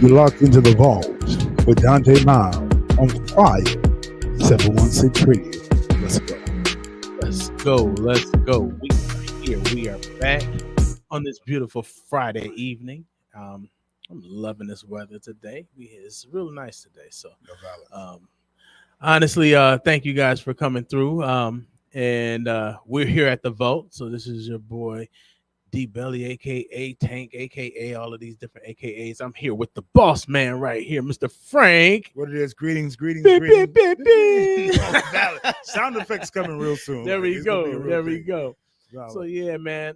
You're locked into the vault with Donta Myles on Fire 716 Radio. Let's go. Let's go. Let's go. We are here. We are back on this beautiful Friday evening. I'm loving this weather today. It's real nice today. So, honestly, thank you guys for coming through. And we're here at the Vault. So this is your boy D Belly, aka Tank, aka all of these different AKAs. I'm here with the boss man right here, Mr. Frank. What it is? Greetings. Beep, beep, beep, beep. Sound effects coming real soon. There we go. There we thing. go. Valid. So yeah, man.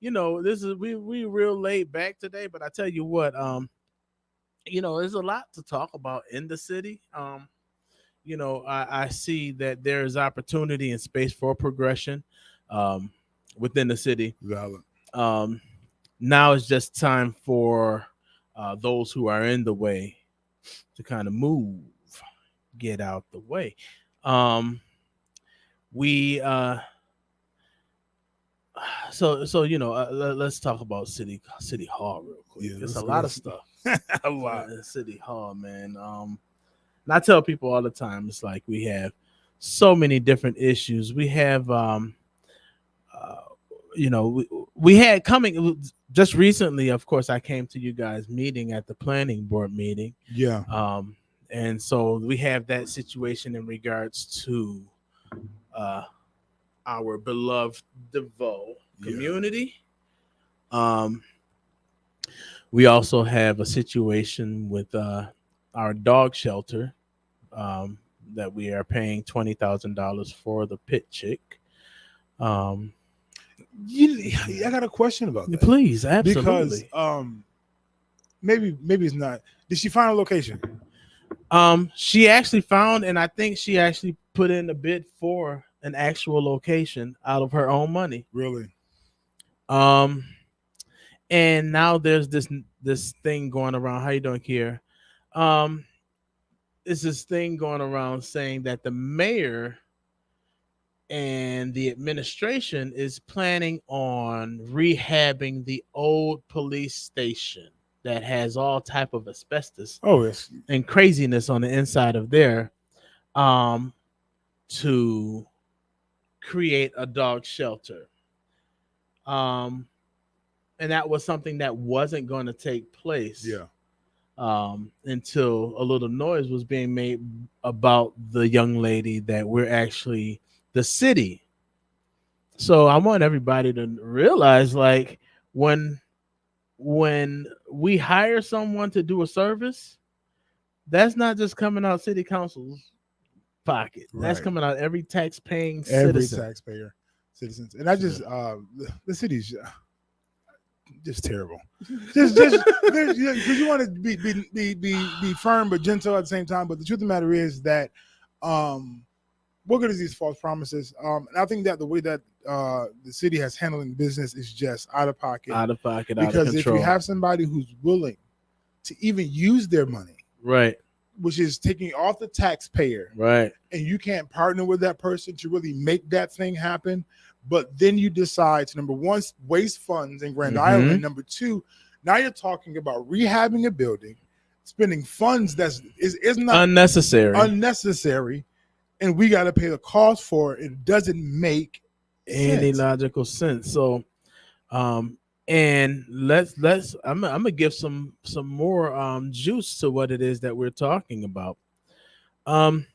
This is we real laid back today, but I tell you what, there's a lot to talk about in the city. I see that there is opportunity and space for progression within the city. Valid. Now it's just time for those who are in the way to kind of move, get out the way. Let's talk about city hall real quick. Yeah, There's a lot of stuff. A lot. City hall, man. And I tell people all the time, it's like we have so many different issues. We have, we had coming just recently. Of course, I came to you guys meeting at the planning board meeting. Yeah. And so we have that situation in regards to our beloved DeVoe community. We also have a situation with our dog shelter that we are paying $20,000 for the pit chick. I got a question about that. Please, absolutely. Because maybe it's not. Did she find a location? She actually found, and I think she actually put in a bid for an actual location out of her own money. Really? And now there's this thing going around. How you doing, Kier? It's this thing going around saying that the mayor and the administration is planning on rehabbing the old police station that has all type of asbestos and craziness on the inside of there, to create a dog shelter. And that was something that wasn't going to take place. Yeah. Until a little noise was being made about the young lady that we're actually the city. So I want everybody to realize, like, when we hire someone to do a service, that's not just coming out city council's pocket. Right. That's coming out every tax-paying citizen. Every taxpayer citizens. And I just the city's just terrible. Just because you want to be firm but gentle at the same time. But the truth of the matter is that what good is these false promises? And I think that the way that the city has handled business is just out of pocket. Out of pocket, because out of control. If you have somebody who's willing to even use their money, right, which is taking off the taxpayer, right, and you can't partner with that person to really make that thing happen, but then you decide to, number one, waste funds in Grand Island. Number two, now you're talking about rehabbing a building, spending funds that is not unnecessary, and we got to pay the cost for it. It doesn't make any logical sense. So, and let's I'm gonna give some more juice to what it is that we're talking about. We're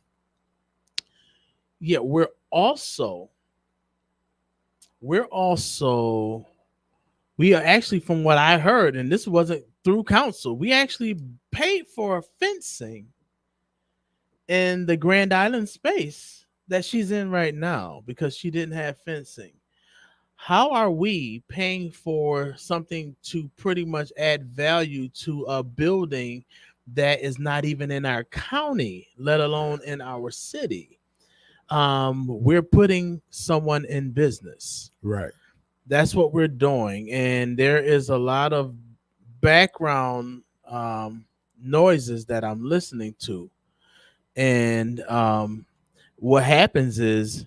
actually, from what I heard, and this wasn't through council, we actually paid for fencing in the Grand Island space that she's in right now because she didn't have fencing. How are we paying for something to pretty much add value to a building that is not even in our county, let alone in our city? We're putting someone in business. Right. That's what we're doing. And there is a lot of background noises that I'm listening to. And what happens is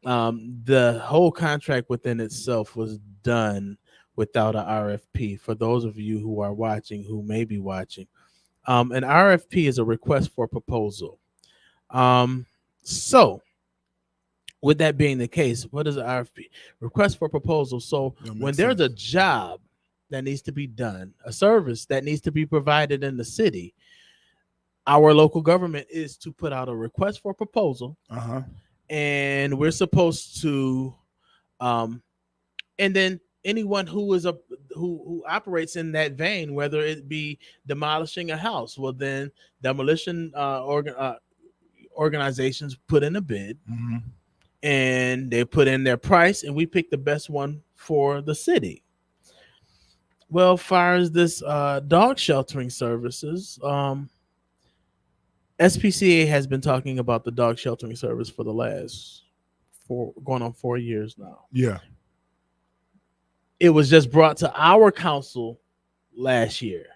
the whole contract within itself was done without an RFP. For those of you who are watching, who may be watching, an RFP is a request for proposal. So with that being the case, what is an RFP? Request for proposal. So when there's a job that needs to be done, a service that needs to be provided in the city, our local government is to put out a request for proposal, and we're supposed to, and then anyone who is who operates in that vein, whether it be demolishing a house, well, then demolition organizations put in a bid, and they put in their price, and we pick the best one for the city. Well, as far as this dog sheltering services, SPCA has been talking about the dog sheltering service for the last going on 4 years now. Yeah. It was just brought to our council last year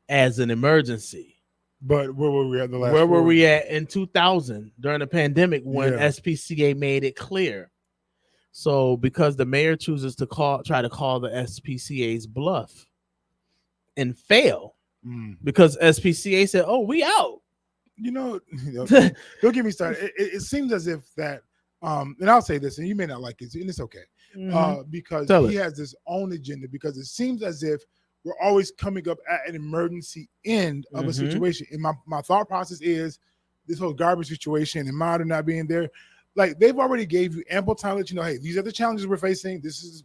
as an emergency. But where were we at the last? Where were we at in 2000 during the pandemic when Yeah. SPCA made it clear? So because the mayor chooses to try to call the SPCA's bluff and fail because SPCA said, "Oh, we out." Don't get me started. It seems as if that, and I'll say this, and you may not like it, and it's okay, because he has his own agenda. Because it seems as if we're always coming up at an emergency end of a situation. And my thought process is this whole garbage situation and Martin not being there. Like, they've already gave you ample time to let you know, hey, these are the challenges we're facing. This is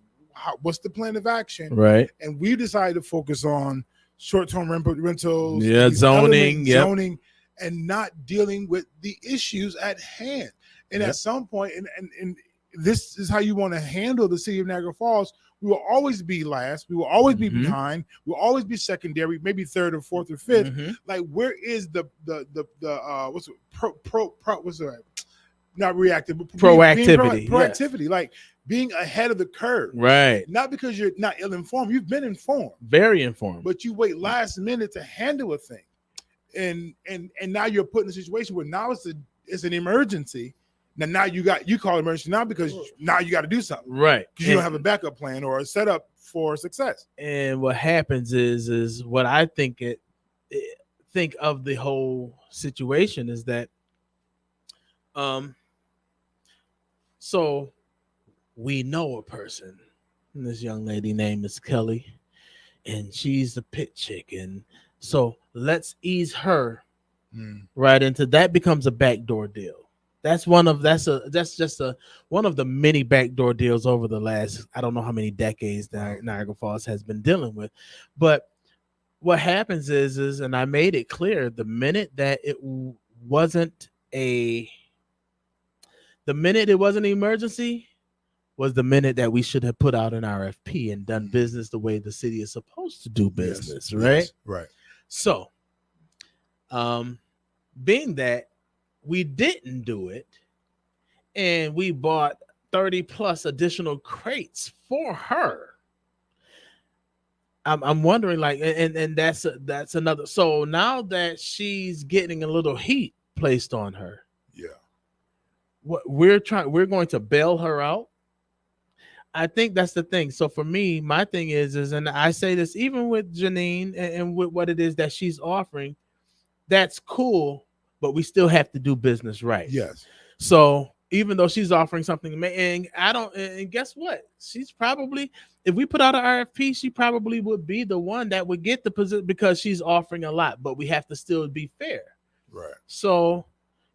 what's the plan of action, right? And we decided to focus on short-term rentals, zoning, and not dealing with the issues at hand. And at some point, and this is how you want to handle the city of Niagara Falls. We will always be last. We will always be behind. We'll always be secondary, maybe third or fourth or fifth. Like, where is the what's it, what's that? Not reactive, but proactivity. Proactivity, like being ahead of the curve. Right. Not because you're not ill-informed. You've been informed. Very informed. But you wait last minute to handle a thing. And now you're put in a situation where now it's an emergency. Now you call it emergency now because now you got to do something, right? Because you don't have a backup plan or a setup for success. And what happens is what I think of the whole situation is that, so we know a person, and this young lady name is Kelly, and she's the pit chick, and so let's ease her right into that. Becomes a backdoor deal. That's one of one of the many backdoor deals over the last, I don't know how many decades that Niagara Falls has been dealing with. But what happens is, and I made it clear, the minute it wasn't an emergency was the minute that we should have put out an RFP and done business the way the city is supposed to do business, right? Yes, right. So, being that we didn't do it, and we bought 30 plus additional crates for her, I'm wondering, like, and that's another. So now that she's getting a little heat placed on her, what we're going to bail her out. I think that's the thing. So for me, my thing is, and I say this even with Janine and with what it is that she's offering, that's cool, but we still have to do business right. Yes. So even though she's offering something, and guess what? She's probably, if we put out an RFP, she probably would be the one that would get the position because she's offering a lot, but we have to still be fair. Right. So,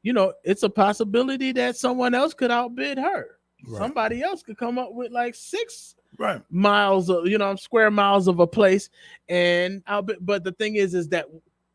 it's a possibility that someone else could outbid her. Right. Somebody else could come up with like 6 miles of, square miles of a place. And but the thing is that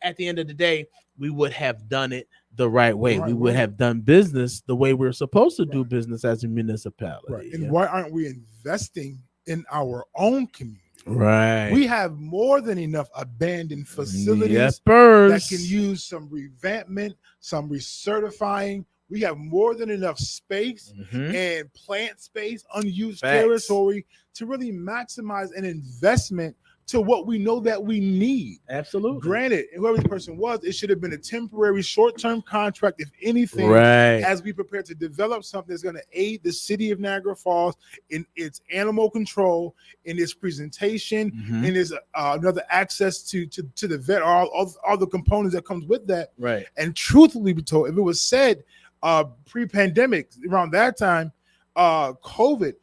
at the end of the day, we would have done it the right way. We would have done business the way we're supposed to do business as a municipality. Right. And why aren't we investing in our own community? Right. We have more than enough abandoned facilities that can use some revampment, some recertifying. We have more than enough space and plant space, unused territory to really maximize an investment to what we know that we need. Absolutely. Granted, whoever the person was, it should have been a temporary short-term contract, if anything, Right. as we prepare to develop something that's going to aid the city of Niagara Falls in its animal control, in its presentation, in its another access to the vet, all the components that comes with that. Right. And truthfully be told, if it was said pre-pandemic around that time, COVID,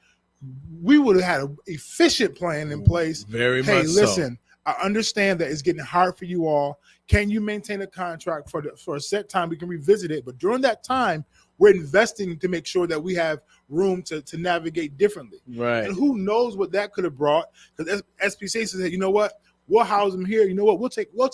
we would have had an efficient plan in place. Very hey, much listen, I understand that it's getting hard for you all. Can you maintain a contract for a set time? We can revisit it. But during that time, we're investing to make sure that we have room to navigate differently. Right. And who knows what that could have brought? Because SPCA said, you know what? We'll house them here. You know what? We'll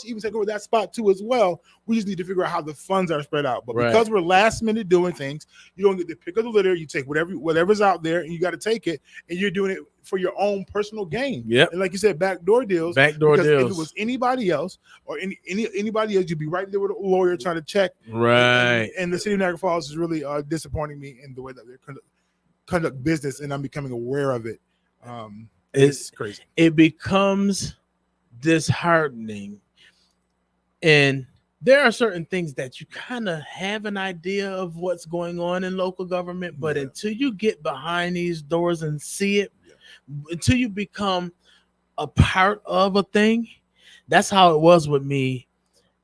even take over that spot too as well. We just need to figure out how the funds are spread out. But because we're last minute doing things, you don't get to pick of the litter. You take whatever's out there, and you got to take it, and you're doing it for your own personal gain. Yep. And like you said, backdoor deals. Backdoor deals. If it was anybody else or anybody else, you'd be right there with a lawyer trying to check. Right. And the city of Niagara Falls is really disappointing me in the way that they conduct business, and I'm becoming aware of it. It's crazy. It becomes disheartening, and there are certain things that you kind of have an idea of what's going on in local government, but until you get behind these doors and see it, until you become a part of a thing, that's how it was with me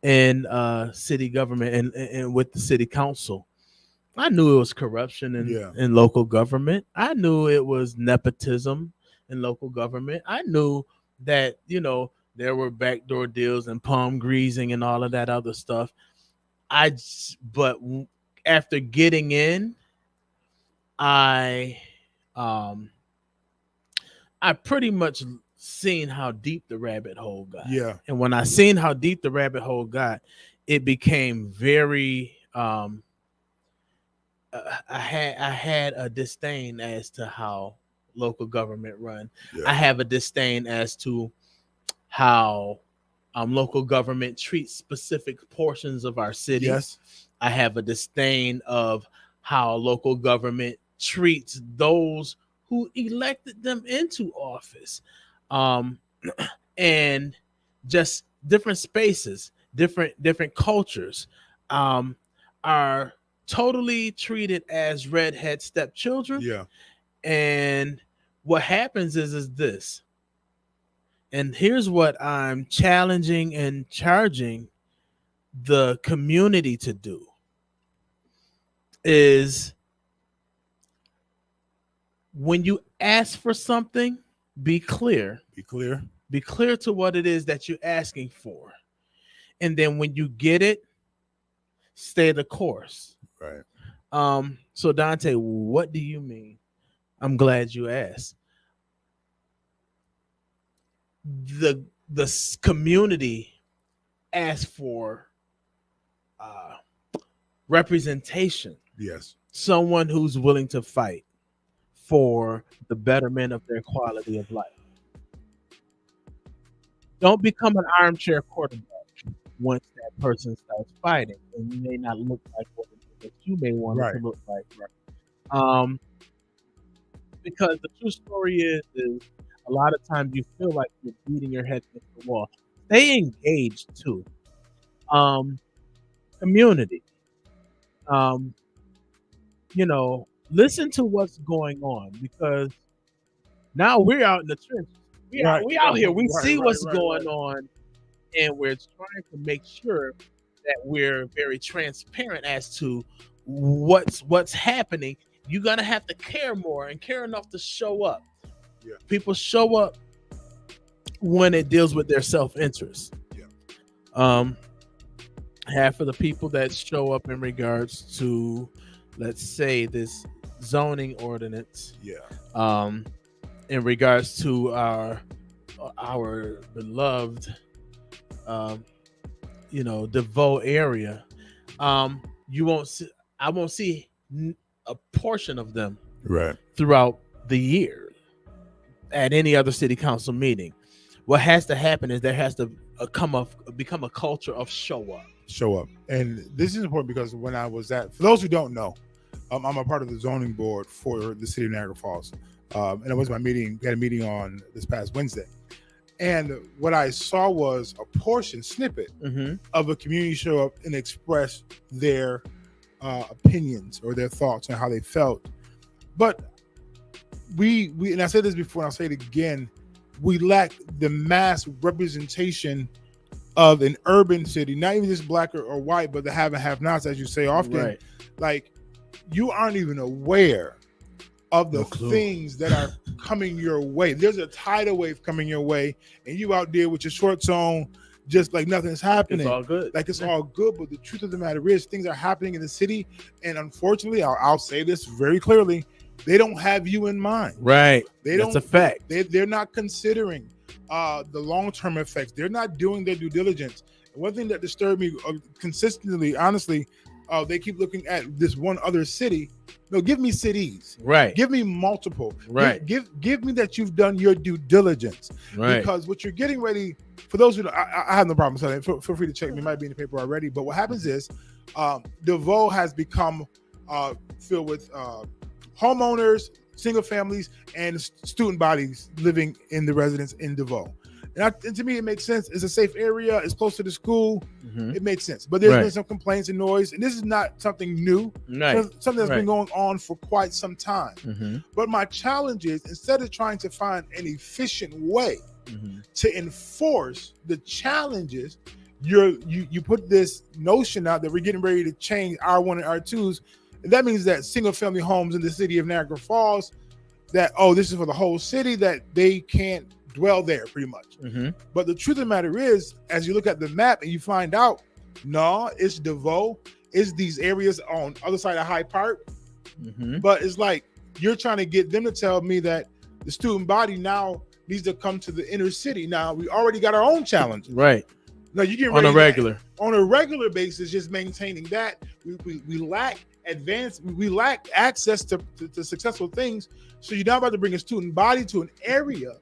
in city government and with the city council. I knew it was corruption in local government. I knew it was nepotism in local government. I knew that, there were backdoor deals and palm greasing and all of that other stuff. But after getting in, I pretty much seen how deep the rabbit hole got. Yeah. And when I seen how deep the rabbit hole got, it became very I had a disdain as to how local government run. Yeah. I have a disdain as to how local government treats specific portions of our city. Yes. I have a disdain of how local government treats those who elected them into office. And just different spaces, different cultures are totally treated as redhead stepchildren. Yeah. And what happens is this. And here's what I'm challenging and charging the community to do is when you ask for something, be clear. Be clear. Be clear to what it is that you're asking for. And then when you get it, stay the course. Right. So Dante, what do you mean? I'm glad you asked. The community asked for representation. Yes. Someone who's willing to fight for the betterment of their quality of life. Don't become an armchair quarterback once that person starts fighting, and you may not look like what it is that you may want it to look like. Right. Because the true story is a lot of times you feel like you're beating your head against the wall. Stay engaged too. Community. Listen to what's going on, because now we're out in the trenches. We out here. We see what's going on, and we're trying to make sure that we're very transparent as to what's happening. You're gonna have to care more and care enough to show up. Yeah. People show up when it deals with their self-interest. Yeah. Half of the people that show up in regards to, let's say, this zoning ordinance. Yeah. In regards to our beloved, DeVoe area, you won't see. I won't see a portion of them throughout the year at any other city council meeting. What has to happen is there has to become a culture of show up. And this is important because when I was for those who don't know, I'm a part of the zoning board for the city of Niagara Falls. And it was my meeting. We had a meeting on this past Wednesday. And what I saw was a portion snippet of a community show up and express their opinions or their thoughts on how they felt. But we and I said this before and I'll say it again, we lack the mass representation of an urban city, not even just black or white, but the have and have nots, as you say often. Right. Like, you aren't even aware of the things that are coming your way. There's a tidal wave coming your way, and you out there with your shorts on, just like nothing's happening. It's all good. Like, it's all good, but the truth of the matter is things are happening in the city, and unfortunately, I'll say this very clearly, they don't have you in mind. Right. That's a fact. They're not considering the long-term effects. They're not doing their due diligence. And one thing that disturbed me consistently, honestly, they keep looking at this one other city. No, give me cities. Right. Give me multiple. Right. Give me that you've done your due diligence. Right. Because what you're getting ready, for those who I have no problem saying it. Feel free to check me. It might be in the paper already. But what happens is DeVoe has become filled with homeowners, single families, and student bodies living in the residence in DeVoe. And to me, it makes sense. It's a safe area. It's close to the school. It makes sense. But there's been some complaints and noise. And this is not something new. Something that's been going on for quite some time. But my challenge is, instead of trying to find an efficient way to enforce the challenges, you put this notion out that we're getting ready to change R1 and R2s. And that means that single family homes in the city of Niagara Falls, that, this is for the whole city, that they can't dwell there pretty much. But the truth of the matter is, as you look at the map and you find out, no, it's DeVoe, it's these areas on the other side of Hyde Park. But it's like you're trying to get them to tell me that the student body now needs to come to the inner city. Now, we already got our own challenges. Right. Now, you get on a regular. On a regular basis, just maintaining that. We lack advanced, we lack access to successful things. So you're now about to bring a student body to an area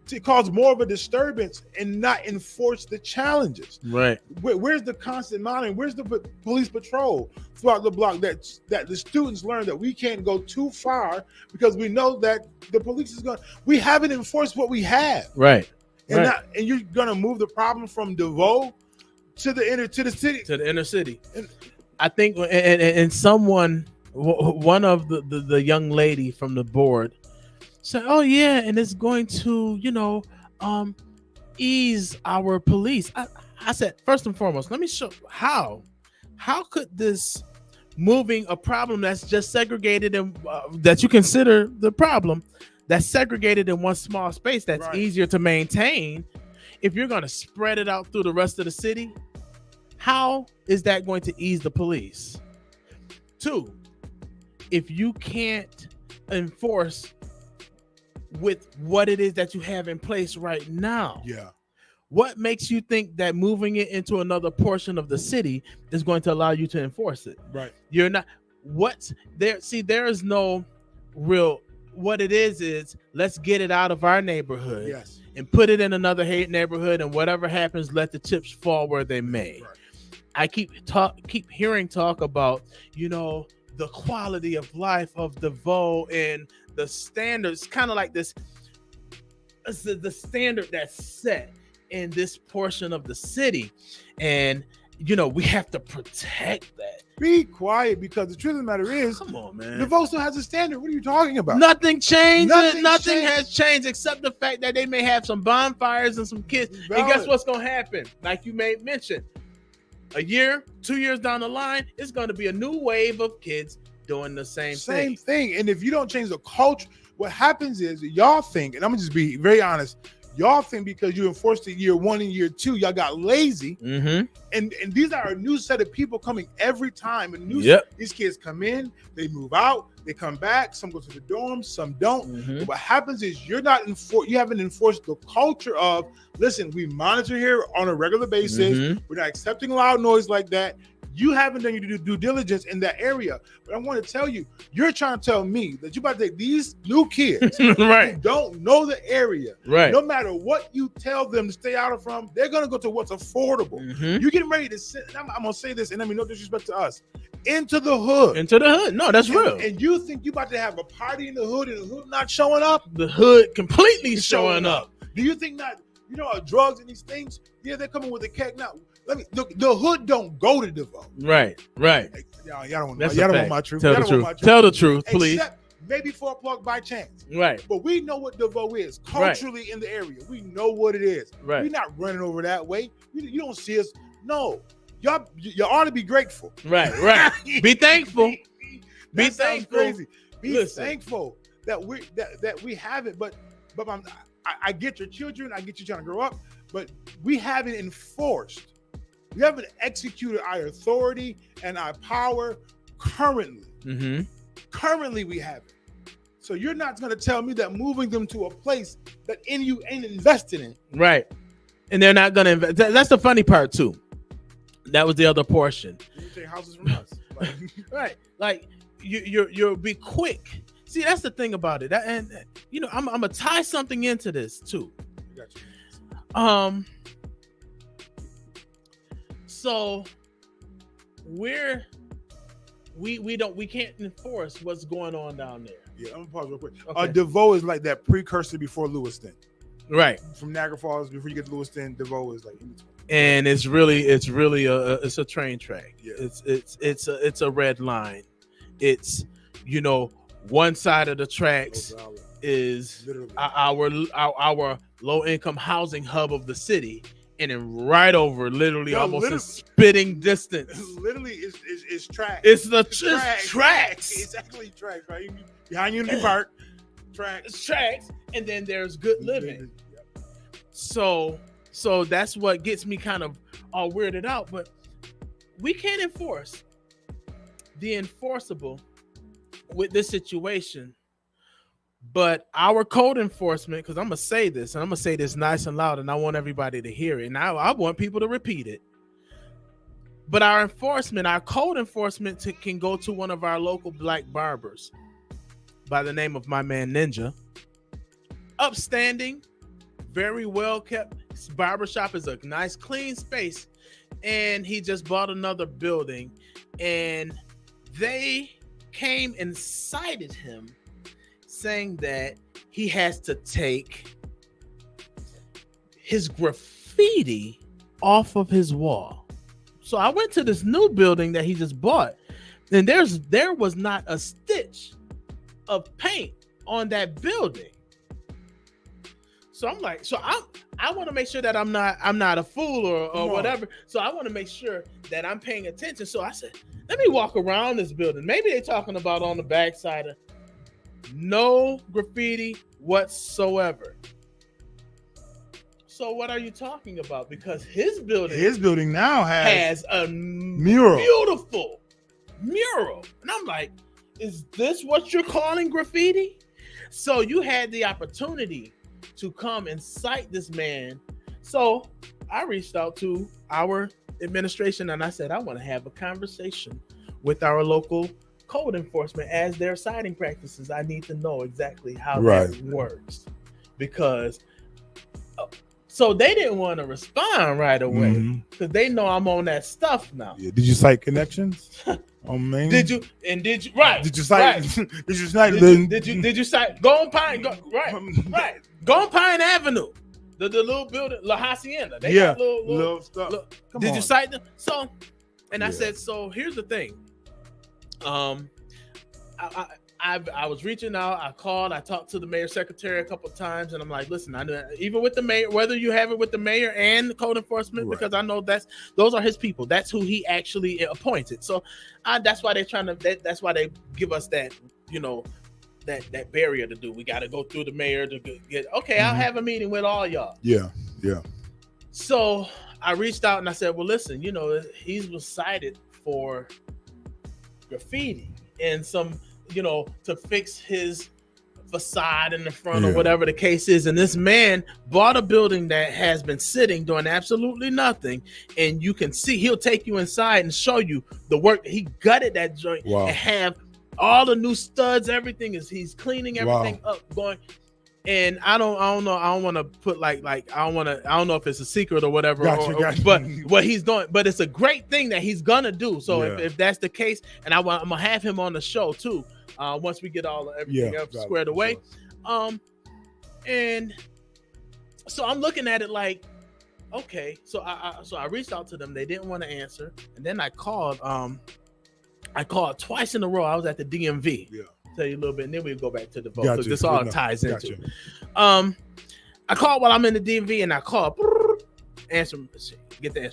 to cause more of a disturbance and not enforce the challenges. Right. Where's the constant monitoring? Where's the police patrol throughout the block that the students learn that we can't go too far because we know that the police is going. We haven't enforced what we have. Right. And and you're gonna move the problem from DeVoe to the city. To the inner city. And I think, and someone, one of the young lady from the board said, "Oh yeah, and it's going to, ease our police." I said, first and foremost, let me show how. How could this moving a problem that's just segregated and that you consider the problem that's segregated in one small space that's easier to maintain, if you're going to spread it out through the rest of the city, how is that going to ease the police? Two, if you can't enforce with what it is that you have in place right now, what makes you think that moving it into another portion of the city is going to allow you to enforce it? Right. You're not. What's there? See, there is no real. What it is let's get it out of our neighborhood and put it in another neighborhood, and whatever happens, let the chips fall where they may. Right. I keep hearing talk about, the quality of life of DeVoe and the standards, kind of like this, the standard that's set in this portion of the city. And, we have to protect that. Be quiet, because the truth of the matter is, come on, man, DeVoe still has a standard. What are you talking about? Nothing changed. Nothing has changed except the fact that they may have some bonfires and some kids. And guess what's going to happen? Like you may mention, a year, 2 years down the line, it's going to be a new wave of kids doing the same thing. And if you don't change the culture, what happens is y'all think, and I'm going to just be very honest, y'all think because you enforced it year 1 and year 2, y'all got lazy. And these are a new set of people coming every time. And these kids come in, they move out, they come back. Some go to the dorms, some don't. What happens is you haven't enforced the culture of, listen, we monitor here on a regular basis. We're not accepting loud noise like that. You haven't done your due diligence in that area. But I want to tell you, you're trying to tell me that you're about to take these new kids who don't know the area. Right. No matter what you tell them to stay out of from, they're going to go to what's affordable. You're getting ready to sit, and I'm going to say this, and I mean no disrespect to us, into the hood. No, that's real. And you think you about to have a party in the hood and the hood not showing up? The hood completely showing up. Do you think not You know, drugs and these things. Yeah, they're coming with a keg now. The hood don't go to DeVoe. Right. Hey, y'all don't want my truth. Tell the truth. Tell the truth, please. Except maybe for a Park by chance. Right. But we know what DeVoe is culturally in the area. We know what it is. Right. We're not running over that way. You don't see us. No. Y'all ought to be grateful. Right. Be thankful. Be thankful. Crazy. Be thankful that we have it. But I get your children. I get you trying to grow up. But we haven't enforced. We haven't executed our authority and our power currently. Mm-hmm. Currently, we haven't. So you're not going to tell me that moving them to a place that you ain't invested in. Right. And they're not going to invest. That's the funny part, too. That was the other portion. You take houses from us. Right. Like, you'll be quick. See, that's the thing about it. And you know, I'm going to tie something into this, too. Got you. So we can't enforce what's going on down there. Yeah, I'm gonna pause real quick. Okay. DeVoe is like that precursor before Lewiston. Right. From Niagara Falls, before you get to Lewiston, DeVoe is like in between. And it's really a train track. Yeah. It's a red line. It's, you know, one side of the tracks is our low income housing hub of the city. And then right over, almost a spitting distance. Literally, it's tracks. It's tracks. It's actually tracks, right? Behind Unity Park, tracks. It's tracks, and then there's good living. So that's what gets me kind of all weirded out. But we can't enforce the enforceable with this situation. But our code enforcement, because I'm going to say this, and I'm going to say this nice and loud, and I want everybody to hear it. And I want people to repeat it. But our code enforcement can go to one of our local black barbers by the name of my man Ninja. Upstanding, very well kept. His barbershop is a nice, clean space. And he just bought another building. And they came and cited him, saying that he has to take his graffiti off of his wall. So I went to this new building that he just bought, and there was not a stitch of paint on that building. So I'm like, I want to make sure that I'm not a fool or whatever. So I want to make sure that I'm paying attention. So I said, let me walk around this building. Maybe they're talking about on the backside of no graffiti whatsoever. So what are you talking about? Because his building now has a mural. Beautiful mural. And I'm like, is this what you're calling graffiti? So you had the opportunity to come and cite this man. So I reached out to our administration and I said, I want to have a conversation with our local code enforcement as their citing practices. I need to know exactly how that works, because so they didn't want to respond right away because they know I'm on that stuff now. Yeah. Did you cite connections? Oh man. Did you right? Did you cite? Right. Did you cite? Did you cite? Go on Pine. Right. Go on Pine Avenue. The little building, La Hacienda. They got little stuff. Did you cite them? So, and I said, so here's the thing. I was reaching out. I called. I talked to the mayor's secretary a couple of times, and I'm like, listen, even with the mayor, whether you have it with the mayor and the code enforcement, because I know those are his people. That's who he actually appointed. So that's why they're trying to. That's why they give us that, you know, that barrier to do. We got to go through the mayor to get. Okay, I'll have a meeting with all y'all. Yeah. So I reached out and I said, well, listen, you know, he was cited for graffiti and some, you know, to fix his facade in the front or whatever the case is. And this man bought a building that has been sitting doing absolutely nothing. And you can see, he'll take you inside and show you the work. He gutted that joint and have all the new studs, everything he's cleaning everything up, going. And I don't know. I don't want to put I don't know if it's a secret or whatever, gotcha. But what he's doing, but it's a great thing that he's gonna do. So if that's the case, and I'm gonna have him on the show too, once we get everything else squared away. Sure. And So I'm looking at it like, okay. So I reached out to them. They didn't want to answer, and then I called. I called twice in a row. I was at the DMV. Yeah. Tell you a little bit, and then we'll go back to the vote. Gotcha. So this all Good ties enough. into. Gotcha. I called while I'm in the DMV, and I called answer machine. Get the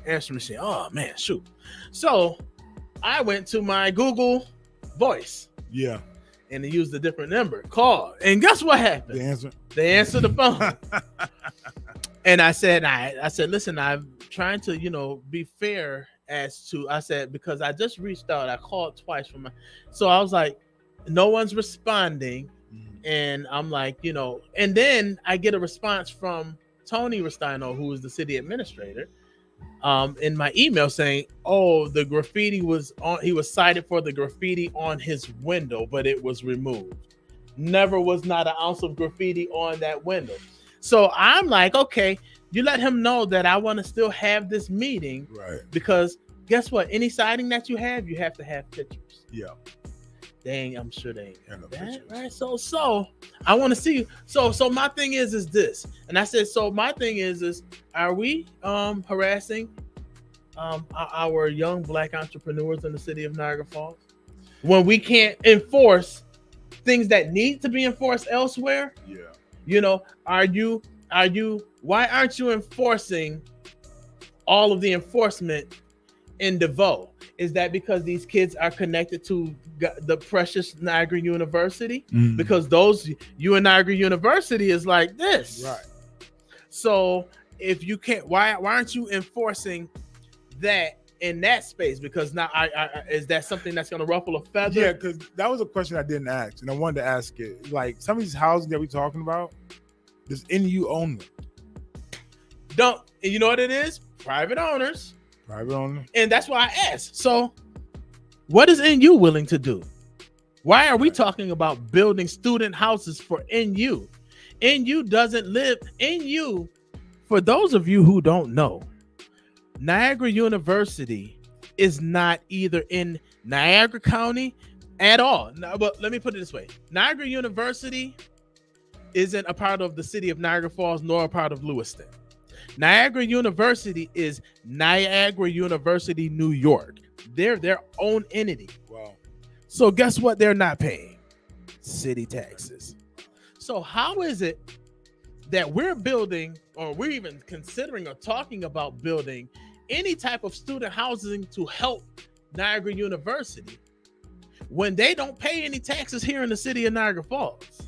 answer machine. Oh man, shoot. So I went to my Google Voice. Yeah. And they used a different number. Call. And guess what happened? They answered the phone. And I said, listen, I'm trying to, be fair as to, I said, because I just reached out. I called twice from so I was like, no one's responding. And I'm like, and then I get a response from Tony Rustino, who is the city administrator, in my email saying, oh, the graffiti was on, he was cited for the graffiti on his window, but it was removed. Was not an ounce of graffiti on that window. So I'm like, okay, you let him know that I want to still have this meeting. Right. Because guess what? Any siding that you have to have pictures. Yeah. Dang, I'm sure they ain't no that, pictures. right? So I want to see you. So my thing is this, and I said, so my thing is are we harassing our young Black entrepreneurs in the city of Niagara Falls when we can't enforce things that need to be enforced elsewhere? Yeah. Are you? Why aren't you enforcing all of the enforcement in DeVoe? Is that because these kids are connected to the precious Niagara University? Mm. Because you and Niagara University is like this. Right. So if you can't, why aren't you enforcing that in that space? Because now, is that something that's going to ruffle a feather? Yeah, because that was a question I didn't ask, and I wanted to ask it. Like, some of these houses that we're talking about, does NU own them? Don't. And you know what it is? Private owners. Private owner. And that's why I asked. So what is NU willing to do? Why are we talking about building student houses for NU? NU doesn't live. NU, for those of you who don't know, Niagara University is not either in Niagara County at all. No, but let me put it this way. Niagara University isn't a part of the city of Niagara Falls nor a part of Lewiston. Niagara University is Niagara University, New York. They're their own entity. Wow. So guess what they're not paying? City taxes. So how is it that we're building, or we're even considering or talking about building any type of student housing to help Niagara University when they don't pay any taxes here in the city of Niagara Falls?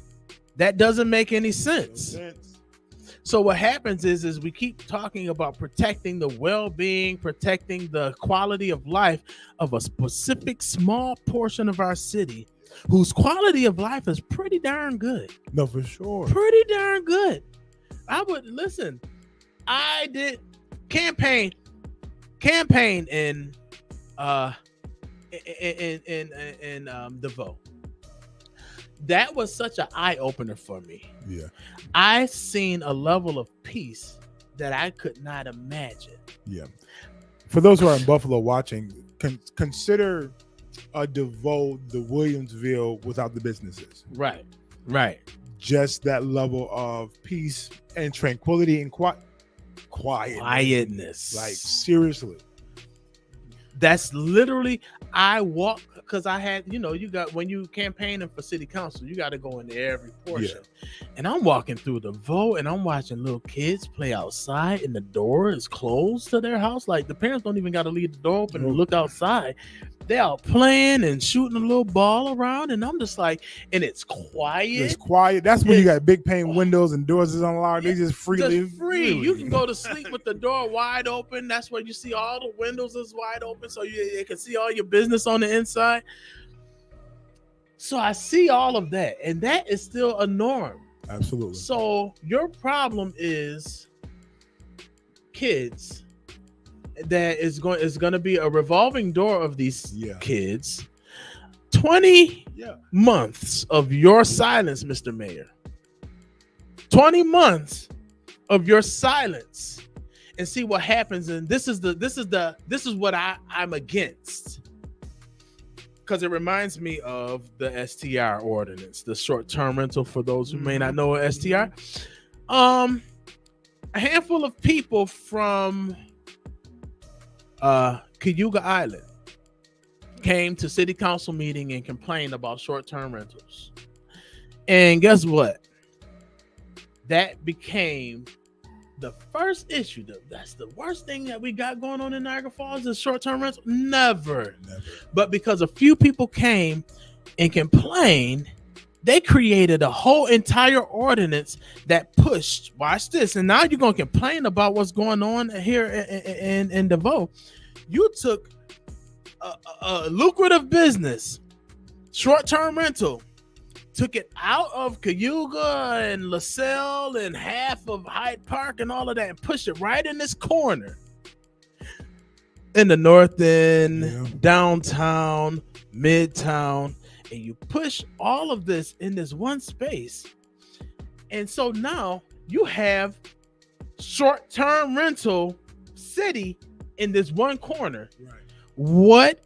That doesn't make any sense. So what happens is we keep talking about protecting the well-being, protecting the quality of life of a specific small portion of our city whose quality of life is pretty darn good. No, for sure. Pretty darn good. I did campaign in DeVoe. That was such an eye-opener for me. Yeah. I seen a level of peace that I could not imagine. Yeah. For those who are in Buffalo watching, consider DeVoe the Williamsville without the businesses. Right. Just that level of peace and tranquility and quietness. Like, seriously. That's literally, I walk, because I had, you got, when you campaigning for city council, you got to go into every portion. Yeah. And I'm walking through the vote and I'm watching little kids play outside and the door is closed to their house. Like, the parents don't even got to leave the door open and look outside. They're out playing and shooting a little ball around. And I'm just like, and it's quiet. It's quiet. That's when you got big pane windows and doors is unlocked. They just freely. Free. You can go to sleep with the door wide open. That's where you see all the windows is wide open. So you can see all your business on the inside. So I see all of that. And that is still a norm. Absolutely. So your problem is kids. That is going to be a revolving door of these kids. 20 months of your silence, Mr. Mayor. 20 months of your silence, and see what happens. And this is what I'm against, because it reminds me of the STR ordinance, the short-term rental. For those who may not know STR, A handful of people from Cayuga Island came to city council meeting and complained about short-term rentals. And guess what? That became the first issue. That's the worst thing that we got going on in Niagara Falls is short-term rental. Never. But because a few people came and complained, they created a whole entire ordinance that pushed. Watch this. And now you're going to complain about what's going on here in DeVoe. You took a lucrative business, short-term rental, took it out of Cayuga and LaSalle and half of Hyde Park and all of that and pushed it right in this corner in the North End, downtown, midtown, and you push all of this in this one space. And so now you have short-term rental city in this one corner. Right. What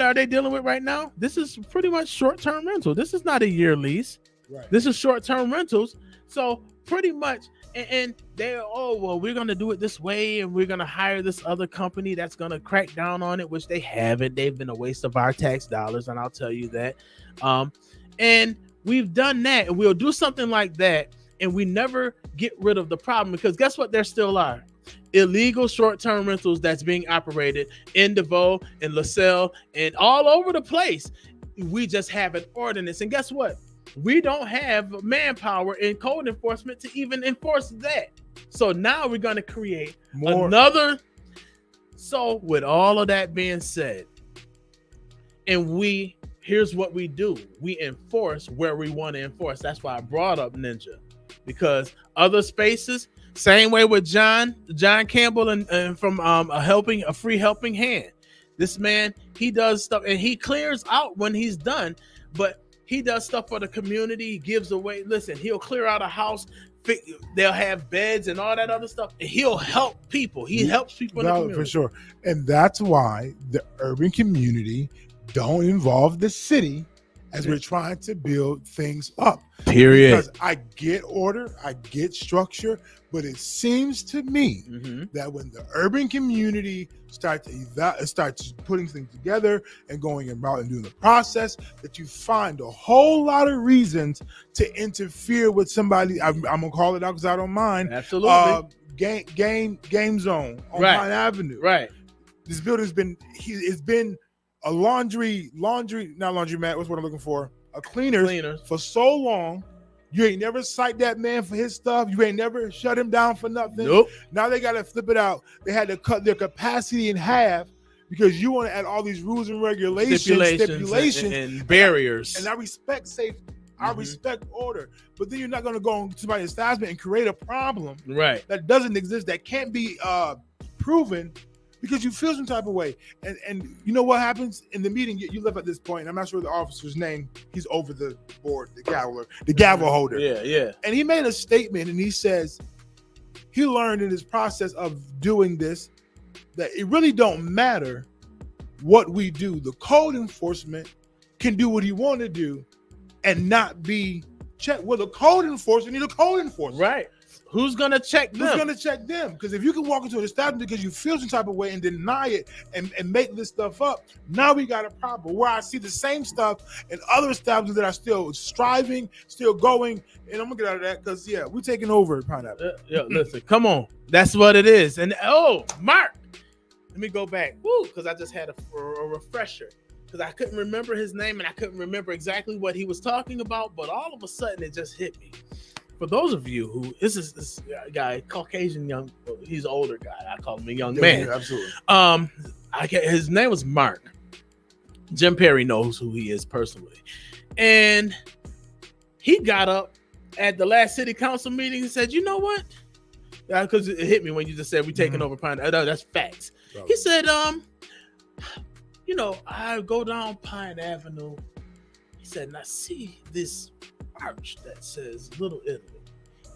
are they dealing with right now? This is pretty much short-term rental. This is not a year lease. Right. This is short-term rentals. So pretty much, and they're, we're going to do it this way, and we're going to hire this other company that's going to crack down on it, which they haven't. They've been a waste of our tax dollars, and I'll tell you that. And we've done that, and we'll do something like that, and we never get rid of the problem, because guess what? There still are illegal short-term rentals that's being operated in DeVoe and LaSalle and all over the place. We just have an ordinance, and guess what? We don't have manpower in code enforcement to even enforce that. So now we're going to create another. So with all of that being said, and here's what we do. We enforce where we want to enforce. That's why I brought up Ninja, because other spaces, same way with John Campbell and from a free helping hand. This man, he does stuff and he clears out when he's done, but he does stuff for the community. He gives away. Listen, he'll clear out a house. They'll have beds and all that other stuff. And he'll help people. He helps people in the community. For sure. And that's why the urban community don't involve the city as we're trying to build things up. Period. Because I get order, I get structure, but it seems to me that when the urban community starts putting things together and going about and doing the process, that you find a whole lot of reasons to interfere with somebody. I'm gonna call it out because I don't mind. Absolutely. Game zone on Pine Avenue. Right. This building's been a not laundromat. What's what I'm looking for? A cleaner for so long. You ain't never cite that man for his stuff. You ain't never shut him down for nothing. Nope. Now they got to flip it out. They had to cut their capacity in half because you want to add all these rules and regulations, stipulations and barriers. And I respect safety. I respect order. But then you're not going to go into somebody's establishment and create a problem that doesn't exist, that can't be proven, because you feel some type of way. And you know what happens in the meeting? You live at this point, and I'm not sure the officer's name. He's over the board, the gavel holder. Yeah. And he made a statement, and he says he learned in his process of doing this that it really don't matter what we do. The code enforcement can do what he want to do and not be checked. Well, the code enforcement need a code enforcement. Right. Who's going to check them? Who's going to check them? Because if you can walk into an establishment because you feel some type of way and deny it and make this stuff up, now we got a problem. Where I see the same stuff in other establishments that are still striving, still going, and I'm going to get out of that because, we're taking over Pineapple. Listen, come on. That's what it is. And, Mark, let me go back. Because I just had a refresher. Because I couldn't remember his name and I couldn't remember exactly what he was talking about, but all of a sudden it just hit me. For those of you who this guy, Caucasian he's an older guy. I call him a young man. Yeah, absolutely. His name was Mark. Jim Perry knows who he is personally. And he got up at the last city council meeting and said, you know what? Because it hit me when you just said we're taking over Pine. That's facts. He said, I go down Pine Avenue. He said, and I see this arch that says Little Italy.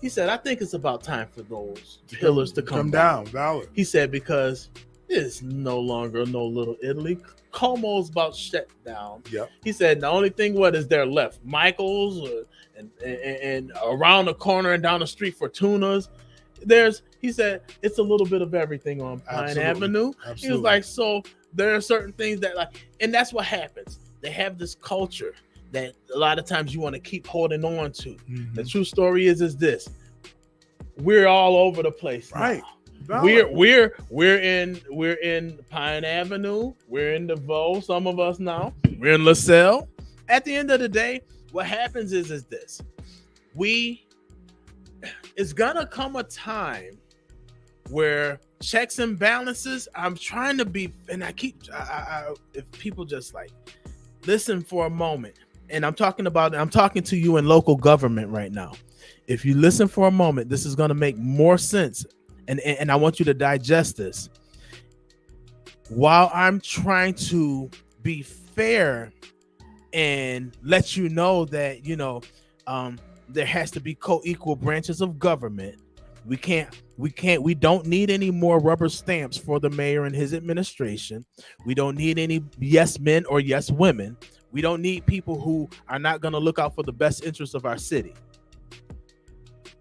He said, I think it's about time for those pillars to come down. Valid. He said, because It's no longer no little Italy. Como's about shut down. Yep. He said the only thing what is there left, Michael's and around the corner and down the street Fortuna's. He said it's a little bit of everything on Pine Avenue. Absolutely. He was like, so there are certain things that and that's what happens. They have this culture that a lot of times you want to keep holding on to. Mm-hmm. The true story is this: we're all over the place, right? Now. We're in Pine Avenue. We're in DeVoe. Some of us now. We're in LaSalle. At the end of the day, what happens is this: it's gonna come a time where checks and balances. I'm trying to be, and if people just listen for a moment, and I'm talking to you in local government right now. If you listen for a moment, this is gonna make more sense. And I want you to digest this. While I'm trying to be fair and let you know that, there has to be co-equal branches of government. We don't need any more rubber stamps for the mayor and his administration. We don't need any yes men or yes women. We don't need people who are not going to look out for the best interests of our city.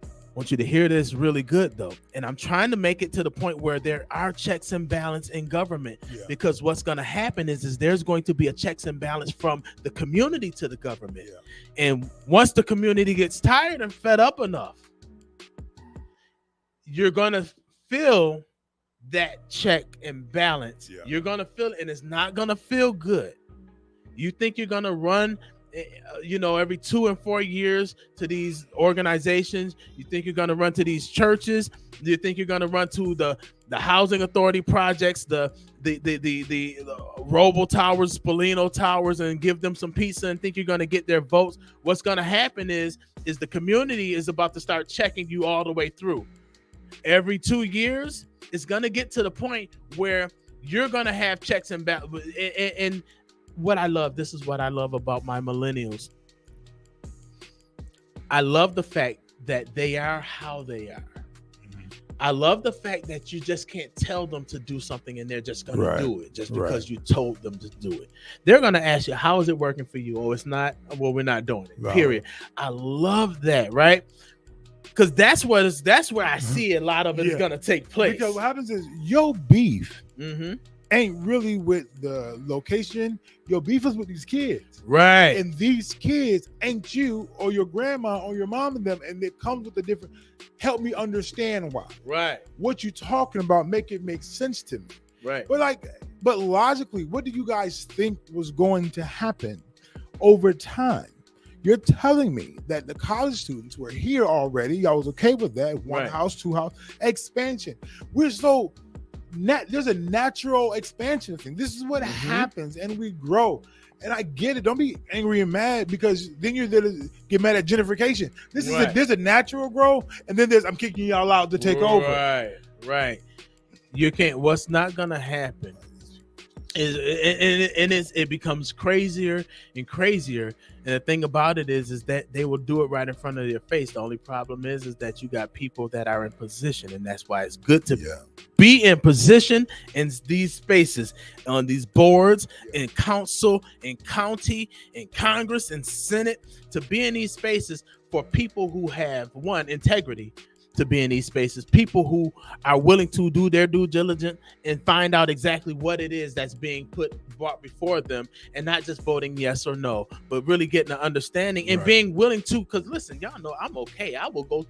I want you to hear this really good, though. And I'm trying to make it to the point where there are checks and balance in government, because what's going to happen is there's going to be a checks and balance from the community to the government. Yeah. And once the community gets tired and fed up enough, you're going to feel that check and balance. Yeah. You're going to feel it, and it's not going to feel good. You think you're going to run every 2 and 4 years to these organizations. You think you're going to run to these churches. You think you're going to run to the housing authority projects, the Robo Towers, Spalino Towers, and give them some pizza and think you're going to get their votes. What's going to happen is the community is about to start checking you all the way through. Every 2 years, it's going to get to the point where you're going to have checks and balances. And this is what I love about my millennials. I love the fact that they are how they are. Mm-hmm. I love the fact that you just can't tell them to do something and they're just going to do it just because you told them to do it. They're going to ask you, how is it working for you? Oh, it's not. Well, we're not doing it. Period. I love that, right? Because that's where I see a lot of it is going to take place. Because what happens is your beef ain't really with the location. Your beef is with these kids. Right. And these kids ain't you or your grandma or your mom and them. And it comes with a different, help me understand why. Right. What you talking about, make it make sense to me. Right. But logically, what do you guys think was going to happen over time? You're telling me that the college students were here already. I was okay with that. One house, two house expansion. There's a natural expansion thing. This is what happens, and we grow. And I get it. Don't be angry and mad, because then you're there to get mad at gentrification. There's a natural growth, and then I'm kicking y'all out to take over. Right. You can't. What's not gonna happen it becomes crazier and crazier. And the thing about it is that they will do it right in front of your face. The only problem is that you got people that are in position, and that's why it's good to be in position in these spaces, on these boards, in council, in county, in Congress, and Senate, to be in these spaces for people who have integrity, to be in these spaces, people who are willing to do their due diligence and find out exactly what it is that's being brought before them, and not just voting yes or no, but really getting an understanding and being willing to, because listen, y'all know I'm okay. I will go,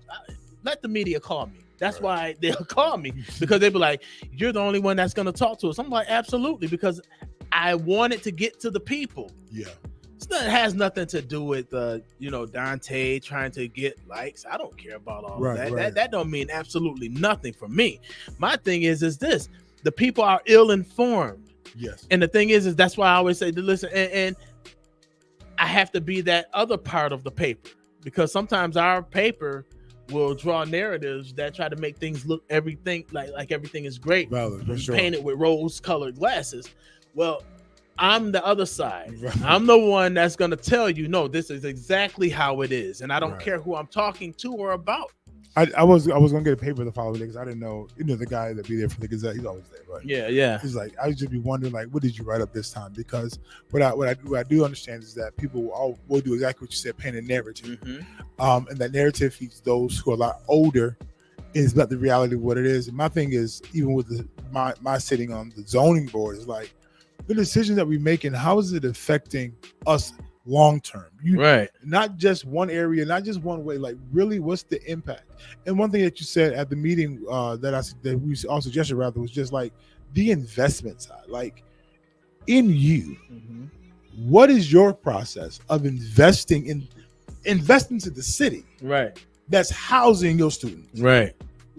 let the media call me. That's why they'll call me, because they'll be like, you're the only one that's going to talk to us. I'm like, absolutely, because I wanted to get to the people. Yeah. It has nothing to do with Dante trying to get likes. I don't care about all of that. That don't mean absolutely nothing for me. My thing is this: the people are ill-informed. Yes. And the thing is that's why I always say to listen, and I have to be that other part of the paper, because sometimes our paper will draw narratives that try to make things look everything like everything is great, painted with rose-colored glasses. Well, I'm the other side. Right. I'm the one that's going to tell you, no, this is exactly how it is. And I don't care who I'm talking to or about. I was gonna get a paper the following day because I didn't know, the guy that be there for the Gazette. He's always there, but Yeah. he's like, I would just be wondering, like, what did you write up this time? Because what I do understand is that people will do exactly what you said, paint a narrative, and that narrative feeds those who are a lot older. Is not the reality of what it is. And my thing is, even with my sitting on the zoning board, is like the decisions that we make and how is it affecting us long term? Right. Not just one area, not just one way. Like, really, what's the impact? And one thing that you said at the meeting that we all suggested rather was just like the investment side. Like, in you, what is your process of investing to the city? Right. That's housing your students. Right.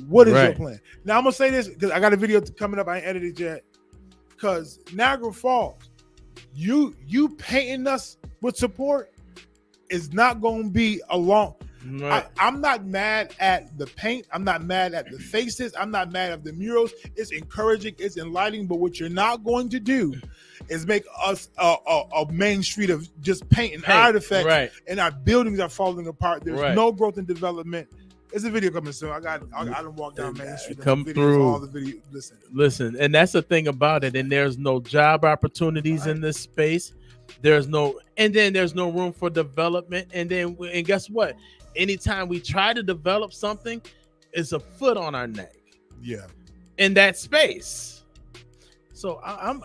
What is your plan? Now I'm gonna say this because I got a video coming up. I ain't edited yet. Because Niagara Falls, you painting us with support is not gonna be a long. Right. I'm not mad at the paint. I'm not mad at the faces. I'm not mad at the murals. It's encouraging. It's enlightening. But what you're not going to do is make us a main street of just paint and artifacts, right. And our buildings are falling apart. There's right. no growth and development. There's a video coming soon. I don't walk down Main Street. Come videos, through. All the video. Listen, and that's the thing about it. And there's no job opportunities in this space. There's no room for development. And guess what? Anytime we try to develop something, it's a foot on our neck. Yeah. In that space. So I'm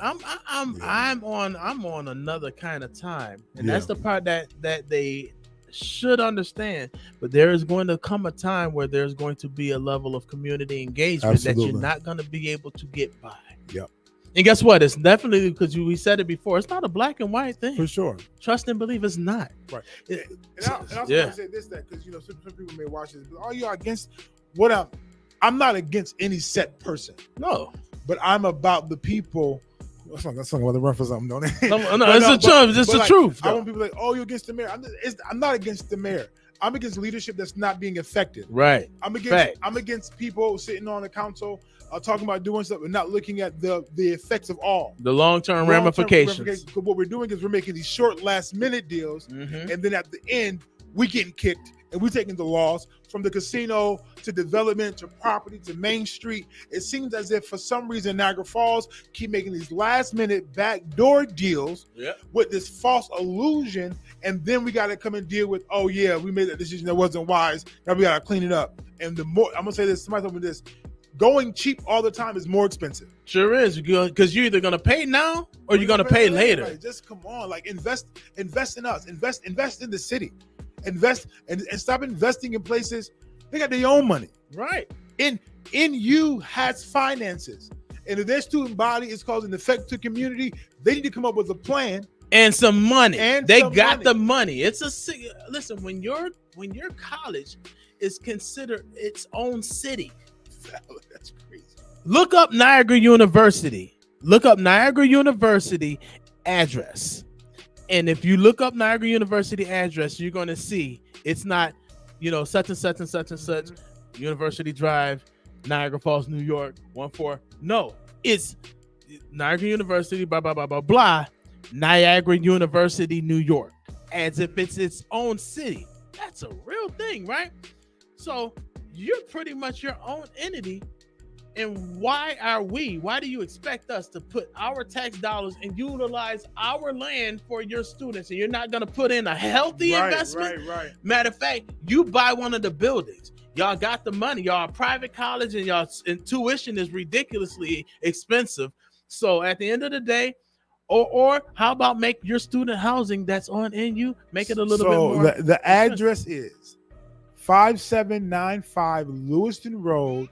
on another kind of time, and that's the part that they should understand. But there is going to come a time where there's going to be a level of community engagement that you're not going to be able to get by. Yep. And guess what? It's definitely, because we said it before, it's not a black and white thing. For sure. Trust and believe it's not. Right. And I also want to say this, because some people may watch this, but are you against what I'm not against any set person. No. But I'm about the people. That's something about to run for something, don't it? No, it's the truth. I want people like, oh, you're against the mayor. I'm not against the mayor. I'm against leadership that's not being effective. Right. I'm against people sitting on the council talking about doing stuff and not looking at the effects of the long-term ramifications. What we're doing is we're making these short last-minute deals, and then at the end we getting kicked, and we're taking the loss from the casino to development to property to Main Street. It seems as if for some reason Niagara Falls keep making these last-minute backdoor deals with this false illusion, and then we got to come and deal with, oh yeah, we made that decision that wasn't wise. Now we got to clean it up. And the more I'm gonna say this, somebody told me this. Going cheap all the time is more expensive. Sure is, because you're either gonna pay now or you're gonna pay later. Like, just come on, like invest in us, invest in the city, invest and stop investing in places they got their own money. Right. In you has finances, and if their student body is causing effect to community, they need to come up with a plan and some money. They got the money. Listen, when your college is considered its own city. That's crazy. Look up Niagara University. Look up Niagara University address. And if you look up Niagara University address, you're going to see it's not, such and such and such and such, University Drive, Niagara Falls, New York, 14. No, it's Niagara University, blah, blah, blah, blah, blah, Niagara University, New York, as if it's its own city. That's a real thing, right? So you're pretty much your own entity. And why do you expect us to put our tax dollars and utilize our land for your students? And you're not going to put in a healthy investment? Right. Matter of fact, you buy one of the buildings. Y'all got the money. Y'all a private college, and y'all tuition is ridiculously expensive. So at the end of the day, or how about make your student housing that's on NU, make it a little bit more. So the address is 5795 Lewiston Road,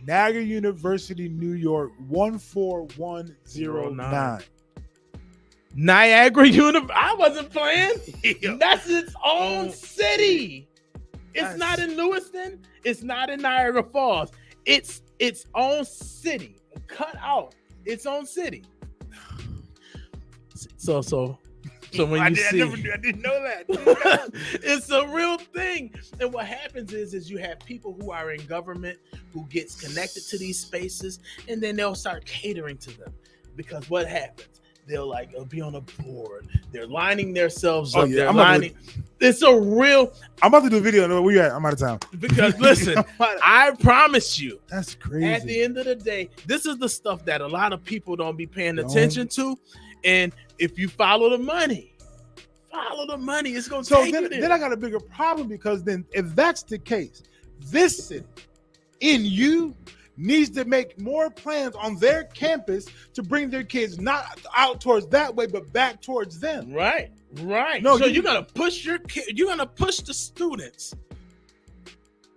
Niagara University, New York, 14109. Niagara University. I wasn't playing. That's its own city. It's not in Lewiston. It's not in Niagara Falls. It's its own city. Cut out its own city. So when you see, I didn't know that. it's a real thing. And what happens is you have people who are in government who gets connected to these spaces, and then they'll start catering to them. Because what happens? they'll like be on a board. They're lining themselves Oh, up. yeah. They're I'm about to- lining. It's a real I'm about to do a video. No, where you at? I'm out of town. because listen, I promise you, That's crazy. at the end of the day, this is the stuff that a lot of people don't be paying attention to. And if you follow the money, it's gonna So take you there. then I got a bigger problem, because then if that's the case, this city in you needs to make more plans on their campus to bring their kids not out towards that way, but back towards them. Right. No, So you're gonna push your kid. You're gonna push the students.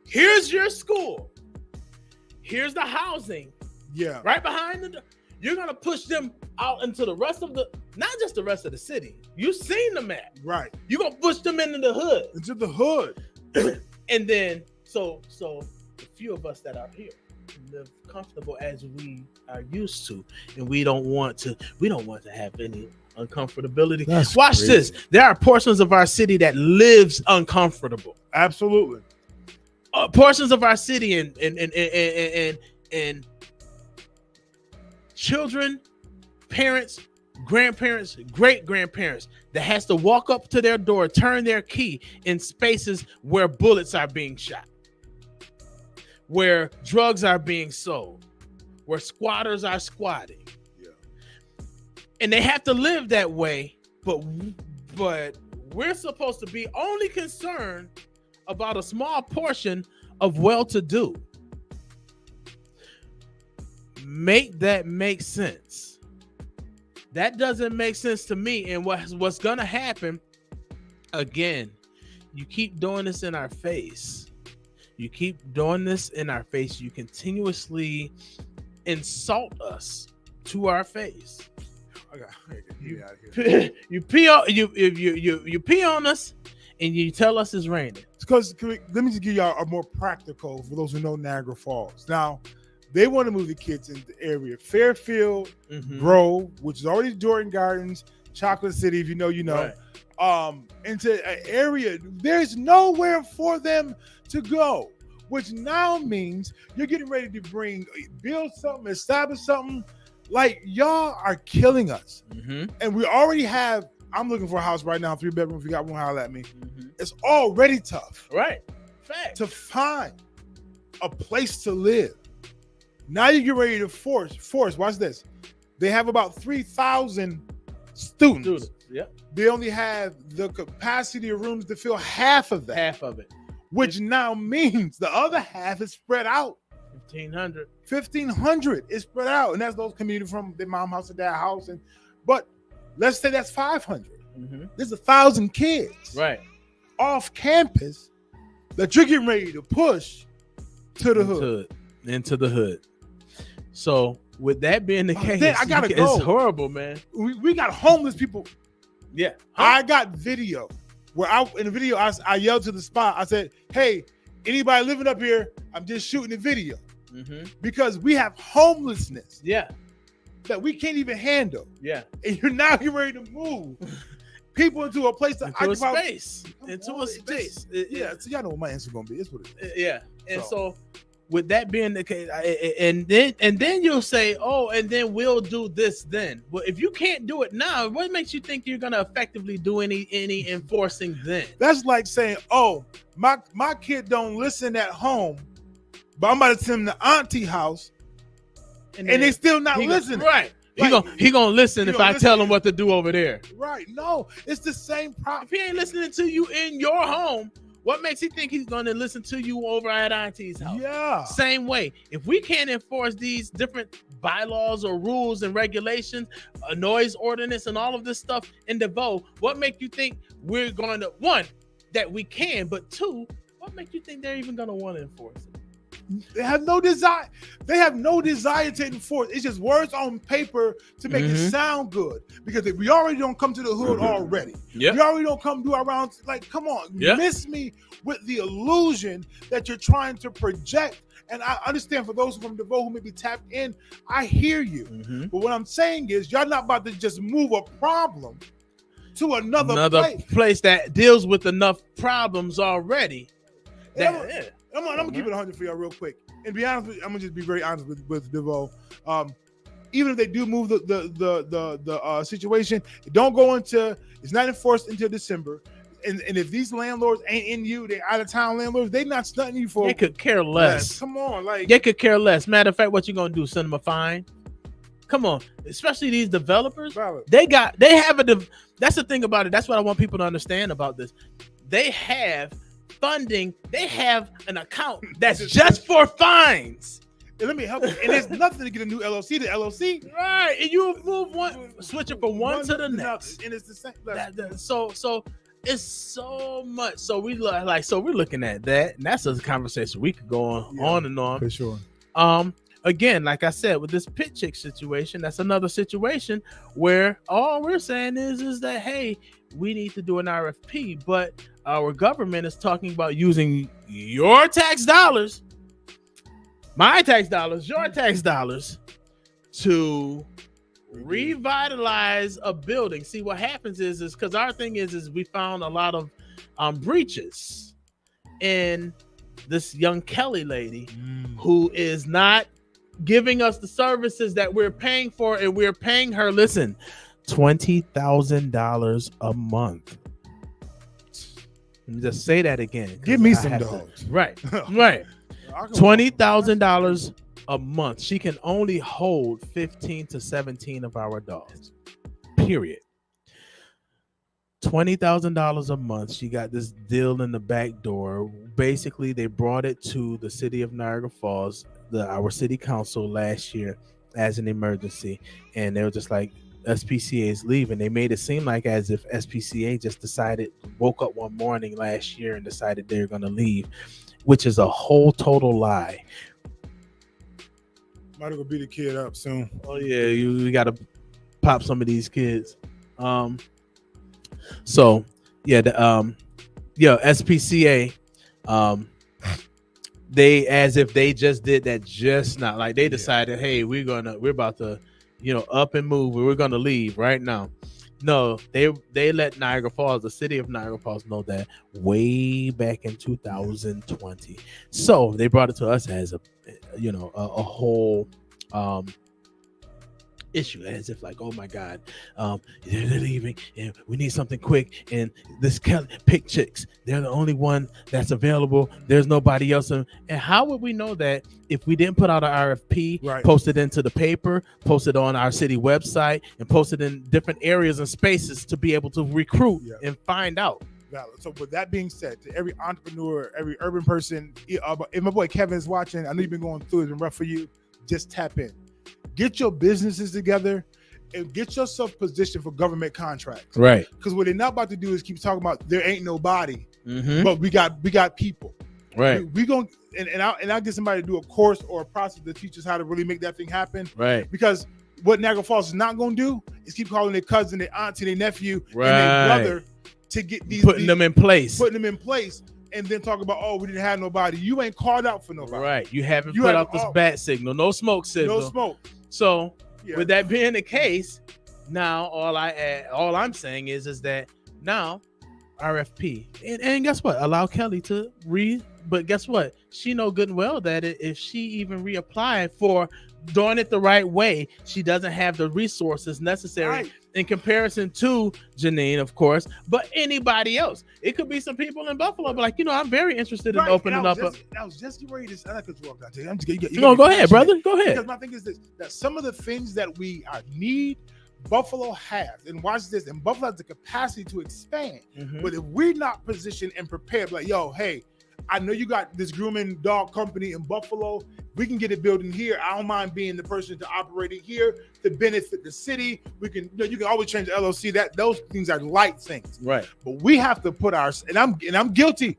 Here's your school. Here's the housing. Yeah. Right behind the. You're gonna push them out into the rest of the, not just the rest of the city. You've seen the map. Right. You're gonna push them into the hood. Into the hood. And then so the few of us that are here live comfortable as we are used to, and we don't want to have any uncomfortability. That's Watch crazy. this. There are portions of our city that lives uncomfortable. Absolutely. Portions of our city and children, parents, grandparents, great grandparents that has to walk up to their door, turn their key in spaces where bullets are being shot, where drugs are being sold, where squatters are squatting. Yeah. And they have to live that way, but we're supposed to be only concerned about a small portion of well-to-do. Make that make sense. That doesn't make sense to me. And what's gonna happen again, you keep doing this in our face. You continuously insult us to our face. You pee on us, and you tell us it's raining. Because let me just give y'all a more practical for those who know Niagara Falls. Now, they want to move the kids into the area Fairfield, Grove, which is already Jordan Gardens, Chocolate City, if you know, you know. Right. Into an area there's nowhere for them to go, which now means you're getting ready to build something, establish something. Like, y'all are killing us. And we already have, I'm looking for a house right now, 3-bedroom. If you got one, holler at me. It's already tough. Right. Fact. To find a place to live. Now you get ready to force. Watch this. They have about 3,000 students. Yep. They only have the capacity of rooms to fill half of that. Half of it. Which now means the other half is spread out. 1,500. 1,500 is spread out. And that's those commuting from their mom house to their house. But let's say that's 500. There's 1,000 kids. Right. Off campus that you're getting ready to push to the hood. Into the hood. So with that being the case, I gotta go. It's horrible, man. We got homeless people. Yeah. I got video where in the video I yelled to the spot. I said, "Hey, anybody living up here? I'm just shooting a video." Because we have homelessness. Yeah. That we can't even handle. Yeah. And you're now getting ready to move people into a place to into occupy. A space. So y'all know what my answer's gonna be. It's what it is. Yeah. And so with that being the case, and then you'll say, "Oh, and then we'll do this then." Well, if you can't do it now, what makes you think you're gonna effectively do any enforcing then? That's like saying, "Oh, my kid don't listen at home, but I'm about to send him to auntie house, and they still not listening." Right. Like, he gonna listen if I tell him what to do over there. Right. No, it's the same problem. If he ain't listening to you in your home, what makes he think he's going to listen to you over at auntie's house? Yeah. Same way. If we can't enforce these different bylaws or rules and regulations, a noise ordinance and all of this stuff in DeVoe, what make you think we're going to, one, that we can, but two, what make you think they're even going to want to enforce it? They have no desire. They have no desire to enforce. It's just words on paper to make it sound good. Because if we already don't come to the hood already. We already don't come do our rounds. Like, come on, miss me with the illusion that you're trying to project. And I understand for those from DeVoe who may be tapped in, I hear you. But what I'm saying is, y'all not about to just move a problem to another place that deals with enough problems already. I'm gonna keep it 100 for y'all real quick. And be honest with you, I'm gonna just be very honest with DeVoe. even if they do move the situation, don't go into. It's not enforced until December. And if these landlords ain't in you, they out of town landlords, they not stunting you for. They could care less. Come on, like they could care less. Matter of fact, what you gonna do? Send them a fine? Come on, especially these developers. valid. They have that's the thing about it. That's what I want people to understand about this. They have funding. They have an account that's just for fines. And let me help you. And there's nothing to get a new LLC to LLC. Right, and you move one, switch it from one to the next, and it's the same. So it's so much. So we're looking at that, and that's a conversation we could go on and on for sure. Again, like I said, with this pit chick situation, that's another situation where all we're saying is that, hey, we need to do an RFP, but our government is talking about using your tax dollars, my tax dollars, your tax dollars, to revitalize a building. See, what happens is because our thing is we found a lot of breaches in this young Kelly lady who is not giving us the services that we're paying for, and we're paying her, listen, $20,000 a month. Let me just say that again. Give me some dogs. Right. $20,000 a month. She can only hold 15 to 17 of our dogs. Period. $20,000 a month. She got this deal in the back door. Basically, they brought it to the city of Niagara Falls, our city council last year as an emergency, and they were just like, SPCA is leaving. They made it seem like as if SPCA just woke up one morning last year and decided they're going to leave, which is a whole total lie. Might as well beat the kid up soon. Oh yeah, we got to pop some of these kids. So yeah, SPCA, they as if they just did that just not, like they decided, hey, we're about to, up and move. We're gonna leave right now. No, they let Niagara Falls, the city of Niagara Falls, know that way back in 2020. So they brought it to us as a whole issue, as if like, oh my God, they're leaving and we need something quick, and this pick chicks, they're the only one that's available, there's nobody else. And how would we know that if we didn't put out an RFP, post it into the paper, post it on our city website, and post it in different areas and spaces to be able to recruit and find out? So with that being said, to every entrepreneur, every urban person, if my boy Kevin's watching, I know you've been going through it and rough for you, just tap in. Get your businesses together and get yourself positioned for government contracts. Right. Because what they're not about to do is keep talking about there ain't nobody, but we got people. Right. We going and I'll get somebody to do a course or a process to teach us how to really make that thing happen. Right. Because what Niagara Falls is not going to do is keep calling their cousin, their auntie, their nephew, and their brother to get putting them in place, and then talk about, oh, we didn't have nobody. You ain't called out for nobody. Right. You haven't put out this bat signal, no smoke signal. No smoke. So with that being the case, now all I'm saying is that now RFP, and guess what? Allow Kelly to but guess what? She know good and well that if she even reapplied for doing it the right way, she doesn't have the resources necessary in comparison to Janine, of course, but anybody else. It could be some people in Buffalo, but like, I'm very interested in opening up. I was just ready to say, I could talk out. I'm just go ahead, brother. Go ahead. Because my thing is this: that some of the things that we need, Buffalo has, and watch this, and Buffalo has the capacity to expand. But if we're not positioned and prepared, like, yo, hey, I know you got this grooming dog company in Buffalo. We can get it built in here. I don't mind being the person to operate it here to benefit the city. We can, you can always change the LLC. Those things are light things, right? But we have to put I'm guilty.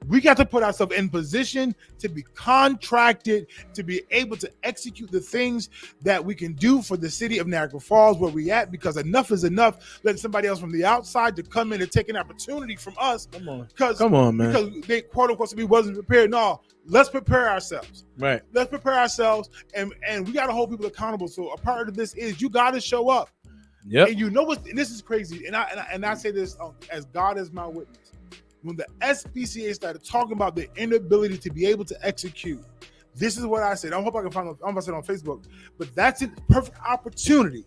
We got to put ourselves in position to be contracted, to be able to execute the things that we can do for the city of Niagara Falls where we at, because enough is enough. Letting somebody else from the outside to come in and take an opportunity from us. Come on, man. Because they, quote unquote, we wasn't prepared. No, let's prepare ourselves. Right. Let's prepare ourselves, and we got to hold people accountable. So a part of this is you got to show up. Yeah. And this is crazy. And I say this as God is my witness. When the SPCA started talking about the inability to be able to execute, This is what I said. I hope I can find it. I don't know if I said it on Facebook, but that's a perfect opportunity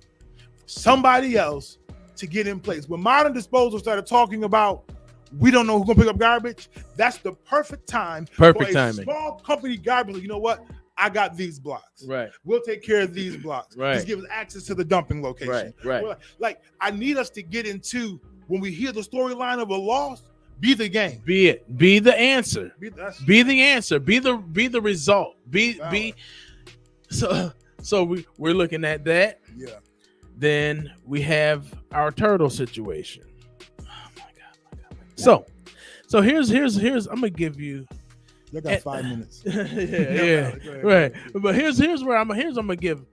for somebody else to get in place. When Modern Disposal started talking about we don't know who's gonna pick up garbage, that's the perfect time Perfect for a timing. small company garbage. You know what? I got these blocks. Right. We'll take care of these blocks. Right. Just give us access to the dumping location. Right. Like I need us to get into when we hear the storyline of a loss, be the game. Be it. Be the answer. Be the answer. Be the result. Be so we're looking at that. Yeah. Then we have our turtle situation. Oh my god. So here's I'm gonna give you. You got 5 minutes. yeah. Right. But here's where I'm gonna give.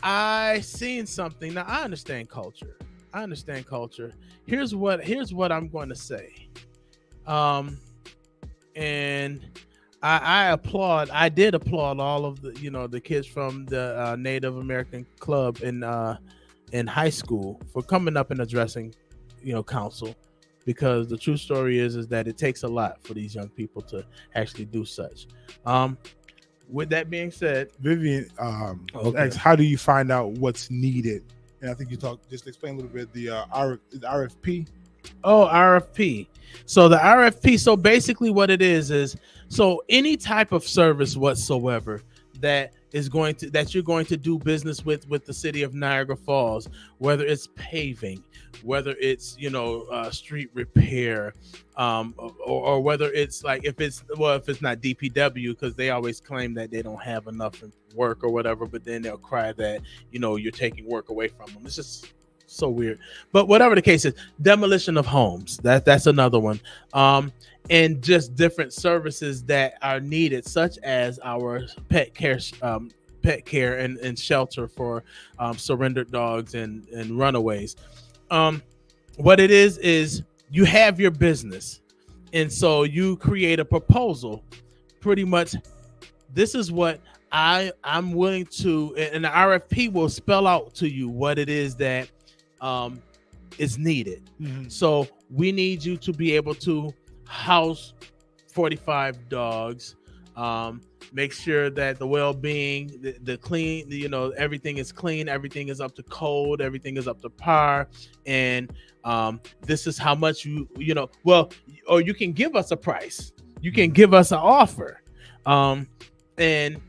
I seen something. Now I understand culture. Here's what I'm going to say. And I did applaud all of the kids from the Native American club in high school for coming up and addressing council, because the true story is that it takes a lot for these young people to actually do such. With that being said, Vivian asks, how do you find out what's needed? And I think you just explain a little bit the RFP. Oh, RFP. So the RFP, so basically what it is so any type of service whatsoever that you're going to do business with the city of Niagara Falls, whether it's paving, whether it's street repair, or whether it's like if it's not DPW, because they always claim that they don't have enough work or whatever, but then they'll cry that you're taking work away from them. It's just so weird. But whatever the case is, demolition of homes, that's another one. And just different services that are needed, such as our pet care and shelter for surrendered dogs and runaways. What it is you have your business, and so you create a proposal. Pretty much, this is what I'm willing to, and the RFP will spell out to you what it is that is needed. Mm-hmm. So we need you to be able to house 45 dogs, make sure that the well-being, the clean, everything is clean, everything is up to code, everything is up to par, and this is how much or you can give us a price, you can give us an offer, and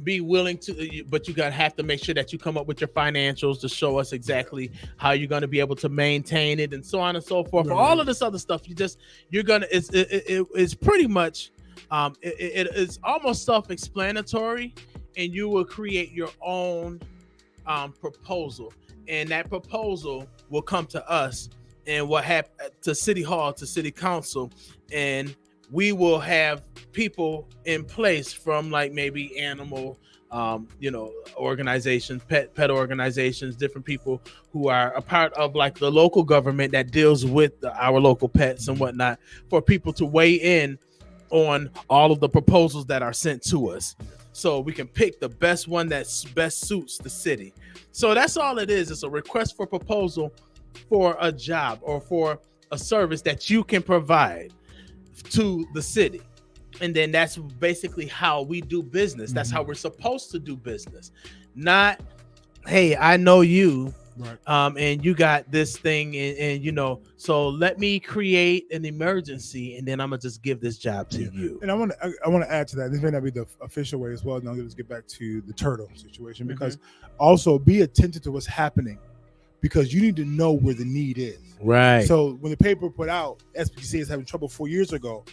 be willing to, but you have to make sure that you come up with your financials to show us exactly how you're going to be able to maintain it, and so on and so forth. Right. For all of this other stuff, it's pretty much it's almost self-explanatory, and you will create your own proposal, and that proposal will come to us, and what happen to City Hall, to City Council, and we will have people in place from like maybe animal, organizations, pet organizations, different people who are a part of like the local government that deals with our local pets and whatnot, for people to weigh in on all of the proposals that are sent to us, so we can pick the best one that best suits the city. So that's all it is. It's a request for proposal for a job or for a service that you can provide to the city. And then that's basically how we do business. That's how we're supposed to do business. Not, hey, I know you, right, and you got this thing, and so let me create an emergency, and then I'm gonna just give this job to you. And I want to add to that. This may not be the official way as well. Now let's get back to the turtle situation, because also be attentive to what's happening, because you need to know where the need is. Right. So when the paper put out, SPCA is having trouble 4 years ago.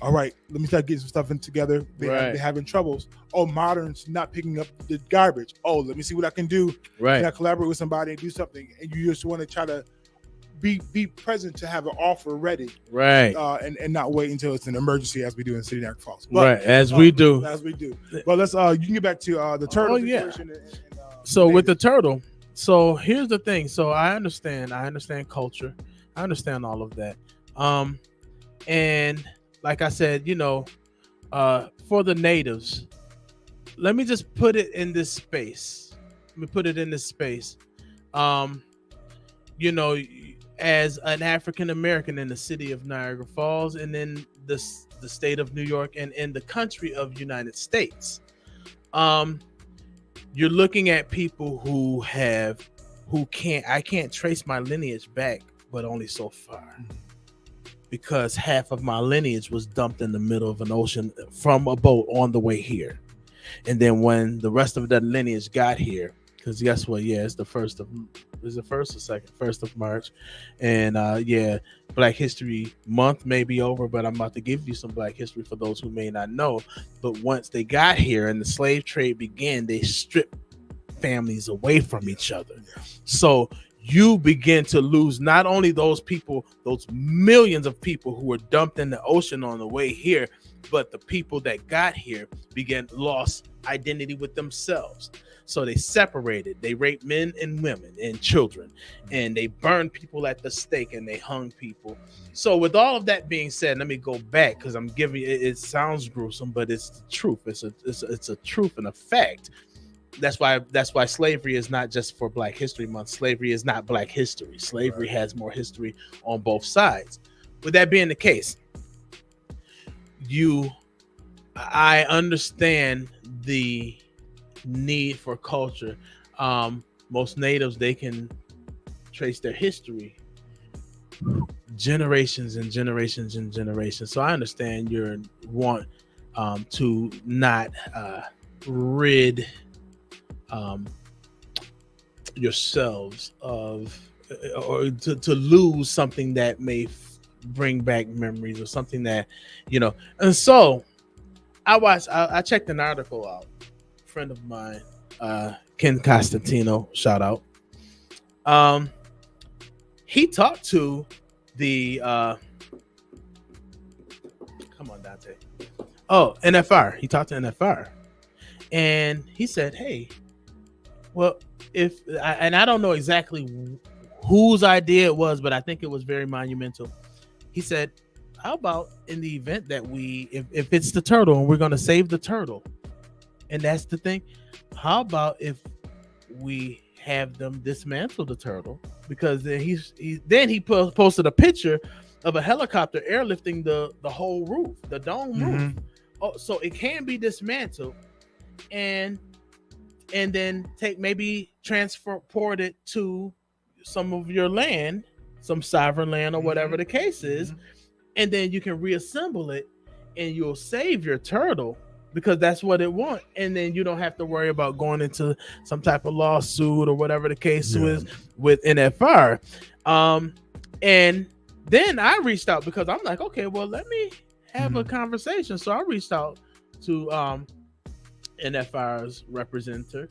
All right, let me start getting some stuff in together. They're having troubles. Oh, Modern's not picking up the garbage. Oh, let me see what I can do. Right. Can I collaborate with somebody and do something? And you just want to try to be present to have an offer ready. Right. And not wait until it's an emergency, as we do in City Niagara Falls. But, right, as we do. But let's you can get back to the turtle situation. So with the turtle, so here's the thing. So I understand culture. I understand all of that. And like I said, for the natives, let me just put it in this space. As an African American in the city of Niagara Falls, and then the state of New York and in the country of United States. You're looking at people I can't trace my lineage back, but only so far, because half of my lineage was dumped in the middle of an ocean from a boat on the way here. And then when the rest of that lineage got here, because guess what? Yeah, it's the first of March. And Black History Month may be over, but I'm about to give you some Black history for those who may not know. But once they got here and the slave trade began, they stripped families away from each other. So you begin to lose not only those people, those millions of people who were dumped in the ocean on the way here, but the people that got here lost identity with themselves. So they separated, they raped men and women and children, and they burned people at the stake, and they hung people. So with all of that being said, let me go back, because I'm giving it sounds gruesome, but it's the truth. It's a truth and a fact. That's why slavery is not just for Black History Month. Slavery is not Black history. Slavery has more history on both sides. With that being the case, I understand the need for culture. Most natives, they can trace their history generations and generations and generations. So I understand your want to not rid yourselves of, or to lose something that may bring back memories, or something that, and so I checked an article out. A friend of mine, Ken Costantino, shout out. He talked to the come on, Dante. NFR. He talked to NFR, and he said, hey, well, I don't know exactly whose idea it was, but I think it was very monumental. He said, how about in the event that if it's the turtle and we're going to save the turtle, and that's the thing, how about if we have them dismantle the turtle? Because then he posted a picture of a helicopter airlifting the whole roof, the dome roof. Oh, so it can be dismantled, and then transport it to some of your land, some sovereign land, or whatever the case is, and then you can reassemble it, and you'll save your turtle, because that's what it wants. And then you don't have to worry about going into some type of lawsuit or whatever the case is with NFR. And then I reached out, because I'm like, okay, well, let me have a conversation. So I reached out to NFR's representation,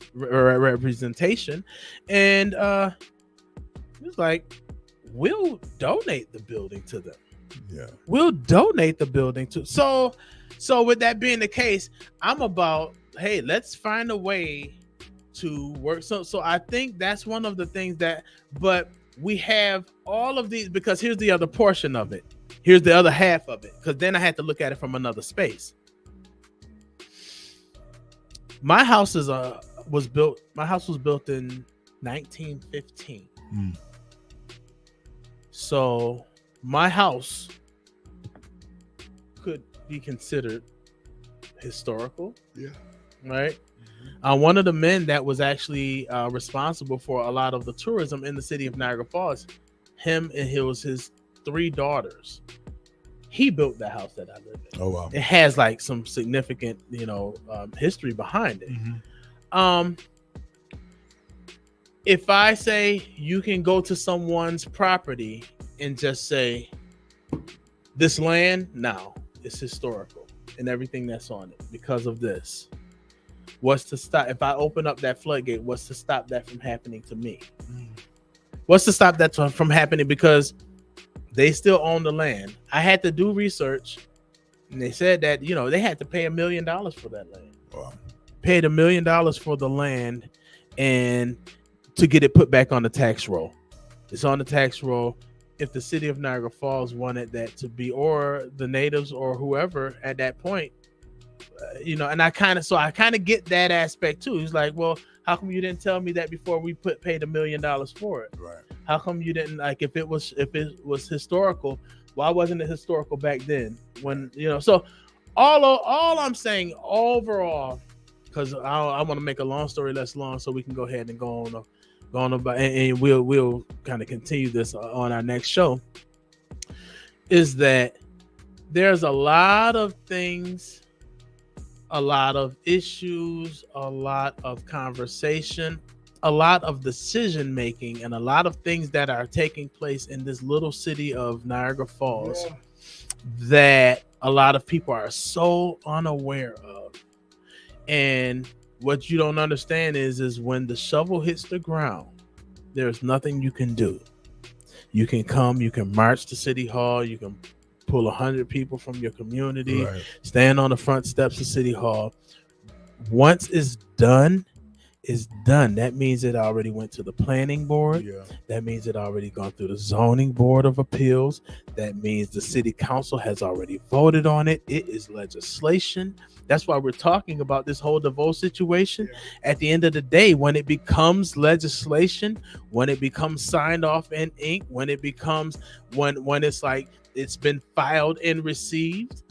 and he was like, we'll donate the building to them. We'll donate the building to. So with that being the case, I'm about, hey, let's find a way to work. So I think that's one of the things but we have all of these, because here's the other portion of it. Here's the other half of it, because then I had to look at it from another space. My house was built in 1915. So my house could be considered historical. Right. One of the men that was actually responsible for a lot of the tourism in the city of Niagara Falls, his 3 daughters, he built the house that I live in. Oh wow! It has like some significant, history behind it. If I say you can go to someone's property and just say, this land now is historical and everything that's on it because of this, what's to stop? If I open up that floodgate, what's to stop that from happening to me? What's to stop that from happening? Because they still own the land. I had to do research, and they said that, they had to pay $1 million for that land. Wow. Paid $1 million for the land, and to get it put back on the tax roll. It's on the tax roll. If the city of Niagara Falls wanted that to be, or the natives or whoever at that point, and I kind of get that aspect too. He's like, well, how come you didn't tell me that before we paid $1 million for it? Right. How come you didn't, like, if it was historical, Why wasn't it historical back then? When so all I'm saying overall, because I want to make a long story less long, so we can go ahead and go on about, and we'll kind of continue this on our next show. Is that there's a lot of things, a lot of issues, a lot of conversation, a lot of decision making, and a lot of things that are taking place in this little city of Niagara Falls that a lot of people are so unaware of. And what you don't understand is when the shovel hits the ground, there's nothing you can do. You can come, you can march to City Hall, you can pull 100 people from your community, stand on the front steps of City Hall. Once it's done, is done. That means it already went to the planning board. Yeah. That means it already gone through the zoning board of appeals. That means the city council has already voted on it. It is legislation. That's why we're talking about this whole divorce situation. Yeah. At the end of the day, when it becomes legislation, when it becomes signed off in ink, when it becomes when it's like it's been filed and received,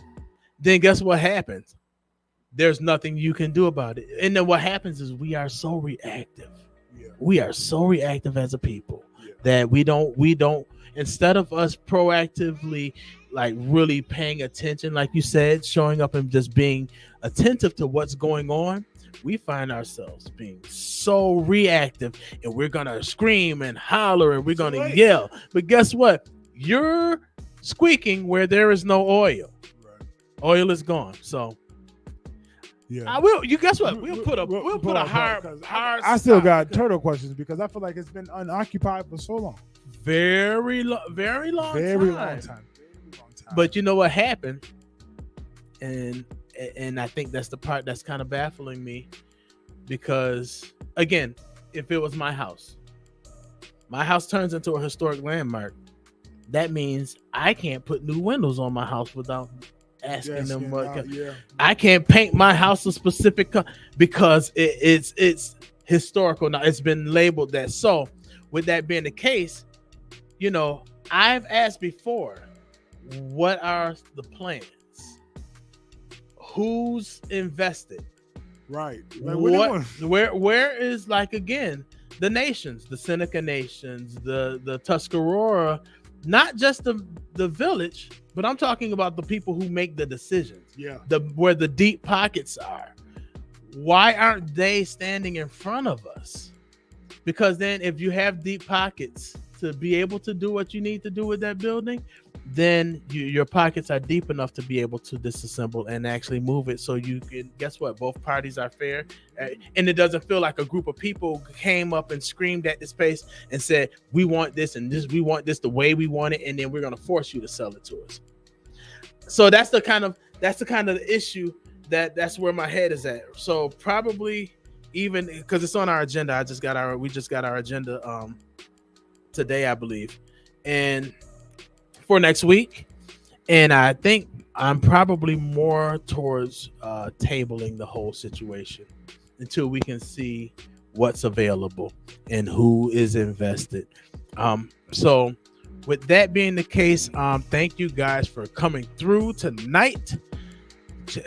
then guess what happens? There's nothing you can do about it. And then what happens is we are so reactive. Yeah. We are so reactive as a people that we don't, instead of us proactively, like really paying attention, like you said, showing up and just being attentive to what's going on, we find ourselves being so reactive, and we're going to scream and holler and we're going to yell. But guess what? You're squeaking where there is no oil. Right. Oil is gone. So yeah, I will. You guess what? We'll put a hard. I still got turtle questions because I feel like it's been unoccupied for so long. Very long time. But you know what happened, and I think that's the part that's kind of baffling me, because again, if it was my house turns into a historic landmark. That means I can't put new windows on my house without asking them what. I can't paint my house a specific color because it's historical now. It's been labeled that. So with that being the case, I've asked before, what are the plans? Who's invested? Right. Like, where is, like, again, the nations, the Seneca nations, the Tuscarora, not just the village, but I'm talking about the people who make the decisions. Yeah. Where the deep pockets are. Why aren't they standing in front of us? Because then if you have deep pockets to be able to do what you need to do with that building, then your pockets are deep enough to be able to disassemble and actually move it. So you can, guess what? Both parties are fair. And it doesn't feel like a group of people came up and screamed at the space and said, we want this and this, we want this the way we want it, and then we're going to force you to sell it to us. So that's the kind of issue that's where my head is at. So probably, even because it's on our agenda, we just got our agenda today, I believe, and for next week. And I think I'm probably more towards tabling the whole situation until we can see what's available and who is invested. So with that being the case, thank you guys for coming through tonight,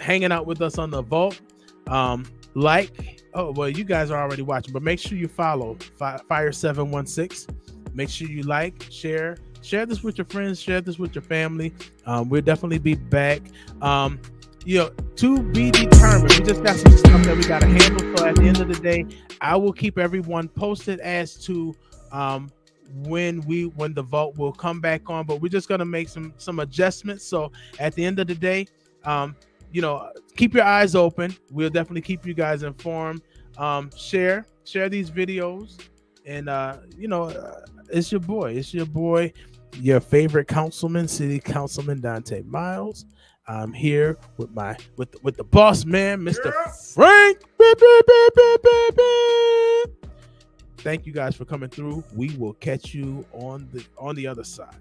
hanging out with us on the Vault. You guys are already watching, but make sure you follow Fire 716. Make sure you like, share this with your friends, share this with your family. We'll definitely be back. To be determined. We just got some stuff that we got to handle. So at the end of the day, I will keep everyone posted as to when the Vault will come back on. But we're just gonna make some adjustments. So at the end of the day, keep your eyes open. We'll definitely keep you guys informed. Share these videos, and it's your boy, your favorite councilman, City Councilman Donta Myles. I'm here with the boss man, Mr. Frank. Beep, beep, beep, beep, beep, beep. Thank you guys for coming through. We will catch you on the other side.